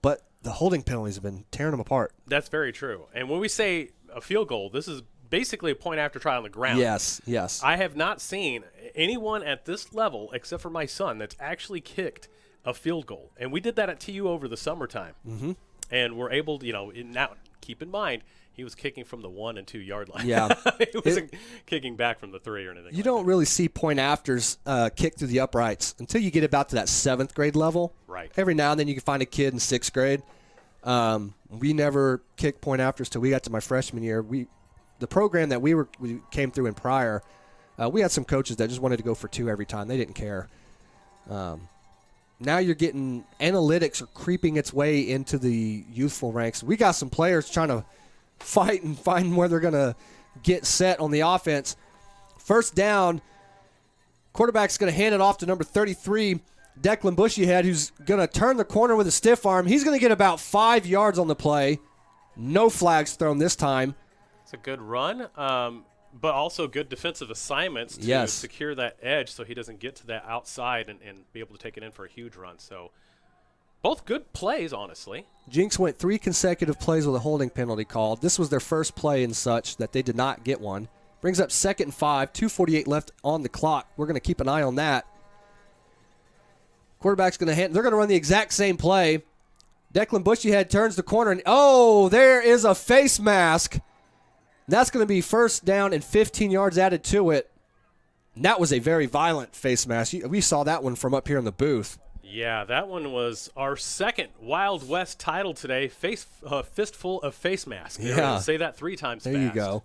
but the holding penalties have been tearing them apart. That's very true. And when we say a field goal, this is basically a point after try on the ground. Yes, yes. I have not seen anyone at this level, except for my son, that's actually kicked a field goal. And we did that at TU over the summertime. Mm-hmm. And we're able to, now keep in mind, he was kicking from the 1 and 2 yard line. Yeah. He wasn't kicking back from the 3 or anything. You don't really see point afters kick through the uprights until you get about to that 7th grade level. Right. Every now and then you can find a kid in 6th grade. We never kicked point afters till we got to my freshman year. The program that we came through in prior, we had some coaches that just wanted to go for 2 every time. They didn't care. Now you're getting analytics are creeping its way into the youthful ranks. We got some players trying to fight and find where they're going to get set on the offense. First down, quarterback's going to hand it off to number 33, Declan Bushyhead, who's going to turn the corner with a stiff arm. He's going to get about 5 yards on the play. No flags thrown this time. It's a good run, but also good defensive assignments to secure that edge so he doesn't get to that outside and be able to take it in for a huge run. So both good plays, honestly. Jenks went 3 consecutive plays with a holding penalty called. This was their first play and such that they did not get one. Brings up 2nd and 5, 2:48 left on the clock. We're going to keep an eye on that. Quarterback's going to they're going to run the exact same play. Declan Bushyhead turns the corner, and there is a face mask. That's going to be first down and 15 yards added to it. And that was a very violent face mask. We saw that one from up here in the booth. Yeah, that one was our second Wild West title today, fistful of face masks. Yeah. Say that 3 times fast. There you go.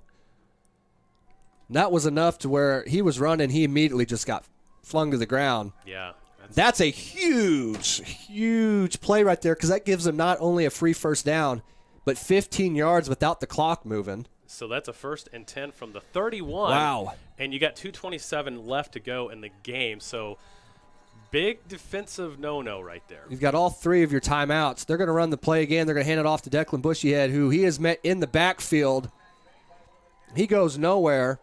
That was enough to where he was running, he immediately just got flung to the ground. Yeah. That's a huge, huge play right there because that gives them not only a free first down, but 15 yards without the clock moving. So that's a 1st and 10 from the 31. Wow. And you got 2:27 left to go in the game. So big defensive no-no right there. You've got all 3 of your timeouts. They're going to run the play again. They're going to hand it off to Declan Bushyhead, who he has met in the backfield. He goes nowhere.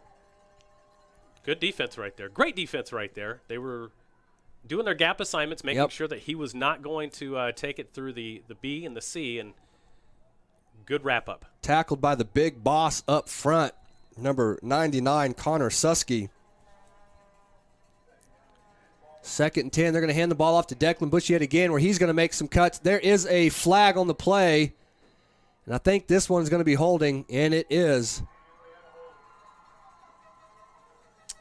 Good defense right there. Great defense right there. They were doing their gap assignments, making sure that he was not going to take it through the B and the C, and good wrap-up. Tackled by the big boss up front, number 99, Connor Susky. 2nd and 10. They're going to hand the ball off to Declan Bushyhead again, where he's going to make some cuts. There is a flag on the play, and I think this one's going to be holding, and it is.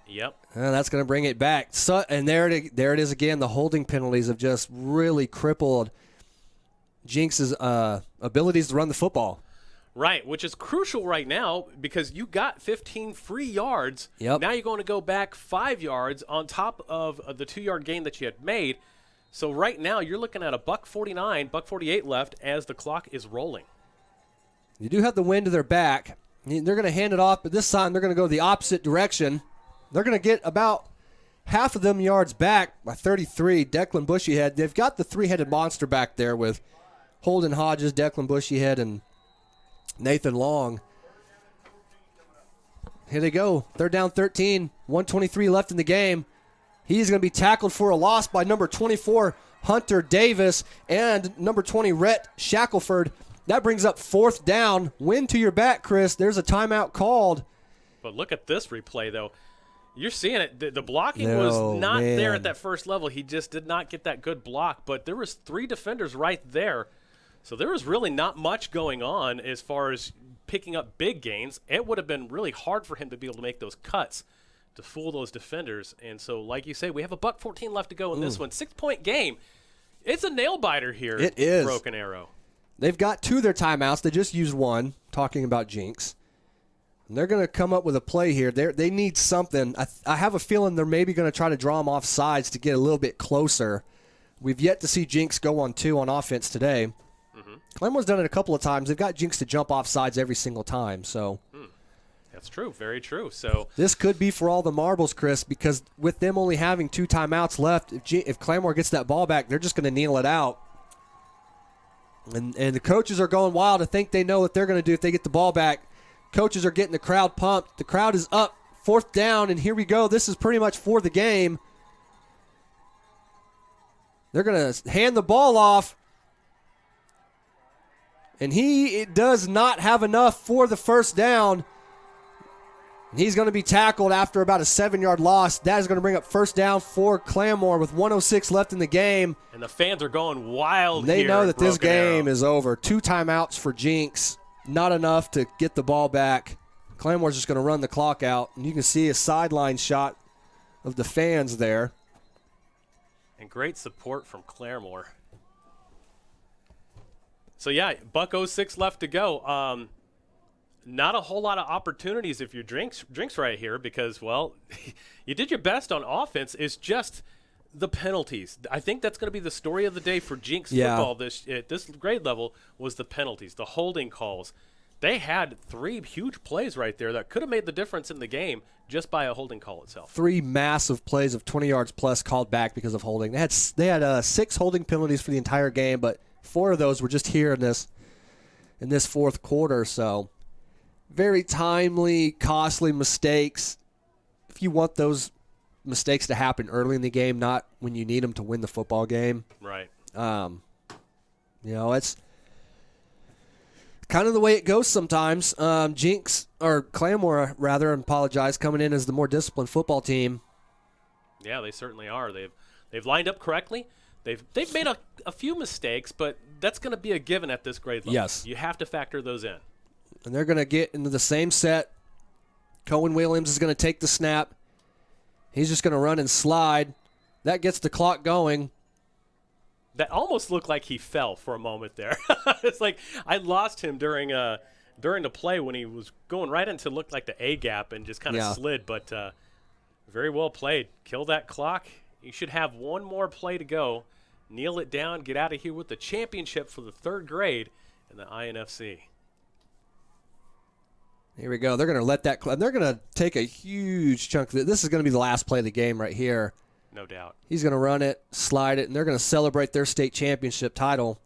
Yep. And that's going to bring it back. So, and there it is again. The holding penalties have just really crippled Jenks' abilities to run the football. Right, which is crucial right now because you got 15 free yards. Yep. Now you're going to go back 5 yards on top of the 2-yard gain that you had made. So right now you're looking at a $1.49, $1.48 left as the clock is rolling. You do have the wind to their back. They're going to hand it off, but this time they're going to go the opposite direction. They're going to get about half of them yards back by 33. Declan Bushyhead. They've got the 3-headed monster back there with Holden Hodges, Declan Bushyhead, and Nathan Long. Here they go. They're down 13. 1:23 left in the game. He's going to be tackled for a loss by number 24, Hunter Davis, and number 20, Rhett Shackelford. That brings up 4th down. Wind to your back, Chris. There's a timeout called. But look at this replay, though. You're seeing it. The blocking was not there at that first level. He just did not get that good block. But there was 3 defenders right there. So there was really not much going on as far as picking up big gains. It would have been really hard for him to be able to make those cuts to fool those defenders. And so, like you say, we have a $1.14 left to go in this one. 6-point game. It's a nail-biter here. It is. Broken Arrow. They've got 2 of their timeouts. They just used 1, talking about Jenks. And they're going to come up with a play here. They need something. I have a feeling they're maybe going to try to draw them off sides to get a little bit closer. We've yet to see Jenks go on 2 on offense today. Claremore's done it a couple of times. They've got Jenks to jump off sides every single time. So That's true. Very true. So this could be for all the marbles, Chris, because with them only having 2 timeouts left, if Claremore gets that ball back, they're just going to kneel it out. And the coaches are going wild. I think they know what they're going to do if they get the ball back. Coaches are getting the crowd pumped. The crowd is up. 4th down, and here we go. This is pretty much for the game. They're going to hand the ball off. And he does not have enough for the first down. And he's going to be tackled after about a 7-yard loss. That is going to bring up first down for Claremore with 1:06 left in the game. And the fans are going wild. They here know at that this Broken game Arrow. is over. 2 timeouts for Jenks. Not enough to get the ball back. Claremore's just going to run the clock out. And you can see a sideline shot of the fans there. And great support from Claremore. So, yeah, buck 06 left to go. Not a whole lot of opportunities if you're drinks right here because, well, you did your best on offense. It's just the penalties. I think that's going to be the story of the day for Jenks football at this grade level was the penalties, the holding calls. They had 3 huge plays right there that could have made the difference in the game just by a holding call itself. 3 massive plays of 20 yards plus called back because of holding. They had 6 holding penalties for the entire game, but 4 of those were just here in this fourth quarter. So very timely, costly mistakes. If you want those mistakes to happen early in the game, not when you need them to win the football game. Right. It's kind of the way it goes sometimes. Claremore, rather, apologize, coming in as the more disciplined football team. Yeah, they certainly are. They've lined up correctly. They've made a few mistakes, but that's going to be a given at this grade level. Yes. You have to factor those in. And they're going to get into the same set. Cohen Williams is going to take the snap. He's just going to run and slide. That gets the clock going. That almost looked like he fell for a moment there. It's like I lost him during the play when he was going right into looked like the A gap and just kind of slid. But very well played. Kill that clock. You should have one more play to go. Kneel it down. Get out of here with the championship for the 3rd grade in the INFC. Here we go. They're going to let that they're going to take a huge chunk of it. This is going to be the last play of the game right here. No doubt. He's going to run it, slide it, and they're going to celebrate their state championship title.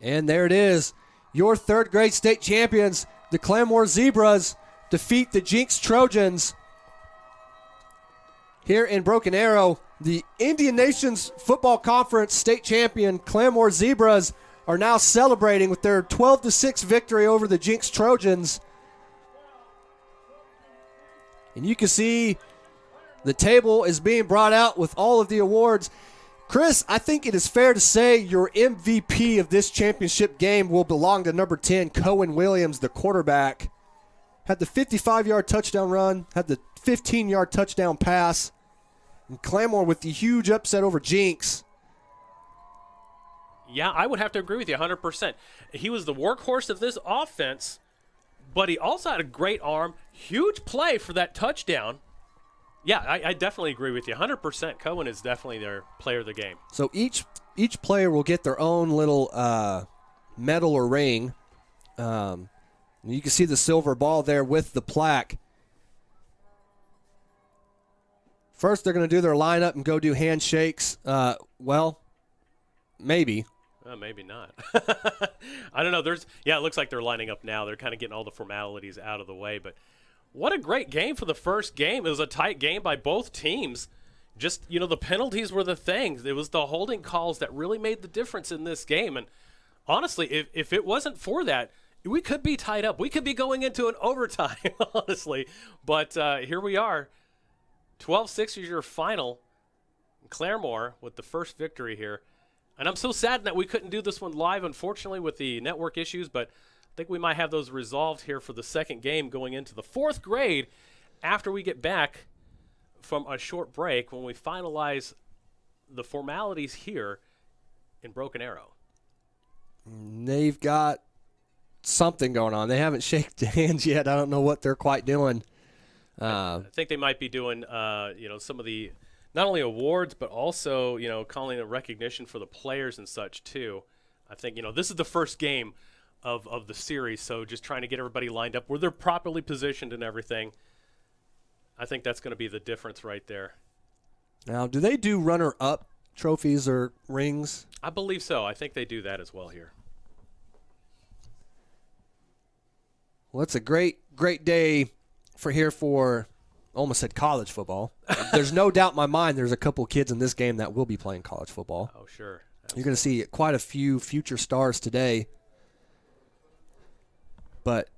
And there it is. Your 3rd grade state champions, the Claremore Zebras, defeat the Jenks Trojans here in Broken Arrow. The Indian Nations Football Conference state champion Claremore Zebras are now celebrating with their 12-6 victory over the Jenks Trojans. And you can see the table is being brought out with all of the awards. Chris, I think it is fair to say your MVP of this championship game will belong to number 10, Cohen Williams, the quarterback. Had the 55-yard touchdown run, had the 15-yard touchdown pass. And Claremore with the huge upset over Jenks. Yeah, I would have to agree with you 100%. He was the workhorse of this offense, but he also had a great arm. Huge play for that touchdown. Yeah, I definitely agree with you 100%. Cohen is definitely their player of the game. So each player will get their own little medal or ring. You can see the silver ball there with the plaque. First, they're going to do their lineup and go do handshakes. Maybe. Maybe not. I don't know. It looks like they're lining up now. They're kind of getting all the formalities out of the way. But what a great game for the first game. It was a tight game by both teams. Just, the penalties were the thing. It was the holding calls that really made the difference in this game. And honestly, if it wasn't for that, we could be tied up. We could be going into an overtime, honestly. But here we are. 12-6 is your final. Claremore with the first victory here. And I'm so sad that we couldn't do this one live, unfortunately, with the network issues, but I think we might have those resolved here for the second game going into the 4th grade after we get back from a short break when we finalize the formalities here in Broken Arrow. They've got something going on. They haven't shaken hands yet. I don't know what they're quite doing. I think they might be doing, some of the not only awards, but also, calling a recognition for the players and such, too. I think, this is the first game of the series, so just trying to get everybody lined up where they're properly positioned and everything. I think that's going to be the difference right there. Now, do they do runner-up trophies or rings? I believe so. I think they do that as well here. Well, it's a great, great day for almost said college football. There's no doubt in my mind there's a couple kids in this game that will be playing college football. Oh, sure. Absolutely. You're going to see quite a few future stars today. But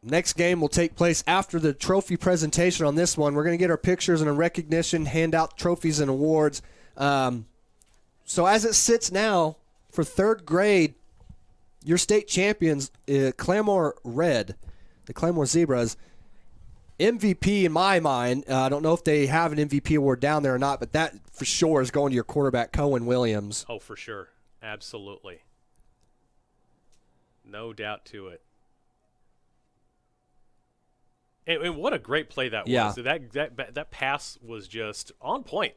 Next game will take place after the trophy presentation on this one. We're going to get our pictures and a recognition, hand out trophies and awards. So as it sits now, for third grade, your state champions, Claremore Red, the Claremore Zebras, MVP in my mind. I don't know if they have an MVP award down there or not, but that for sure is going to your quarterback, Cohen Williams. Oh, for sure. Absolutely. No doubt to it. And what a great play that was. That pass was just on point.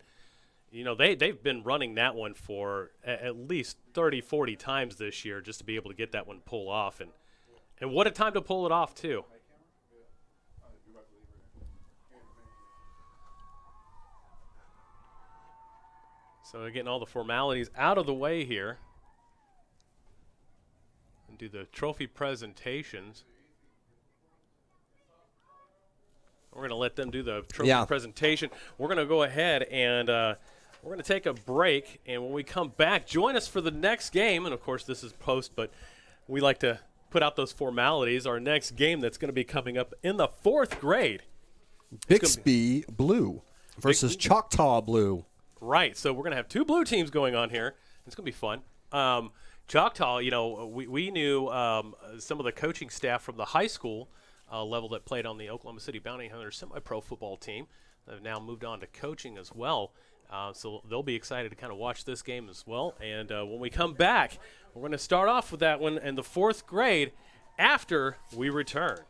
You know, they've been running that one for at least 30, 40 times this year just to be able to get that one pulled off. And what a time to pull it off, too. So we're getting all the formalities out of the way here. And do the trophy presentations. We're going to let them do the trophy presentation. We're going to go ahead and we're going to take a break. And when we come back, join us for the next game. And, of course, this is post, but we like to put out those formalities. Our next game that's going to be coming up in the fourth grade. Bixby Blue versus Choctaw Blue. Right. So we're going to have two blue teams going on here. It's going to be fun. Choctaw, you know, we knew some of the coaching staff from the high school level that played on the Oklahoma City Bounty Hunters semi-pro football team. They've now moved on to coaching as well. So they'll be excited to kind of watch this game as well. And when we come back, we're going to start off with that one in the fourth grade after we return.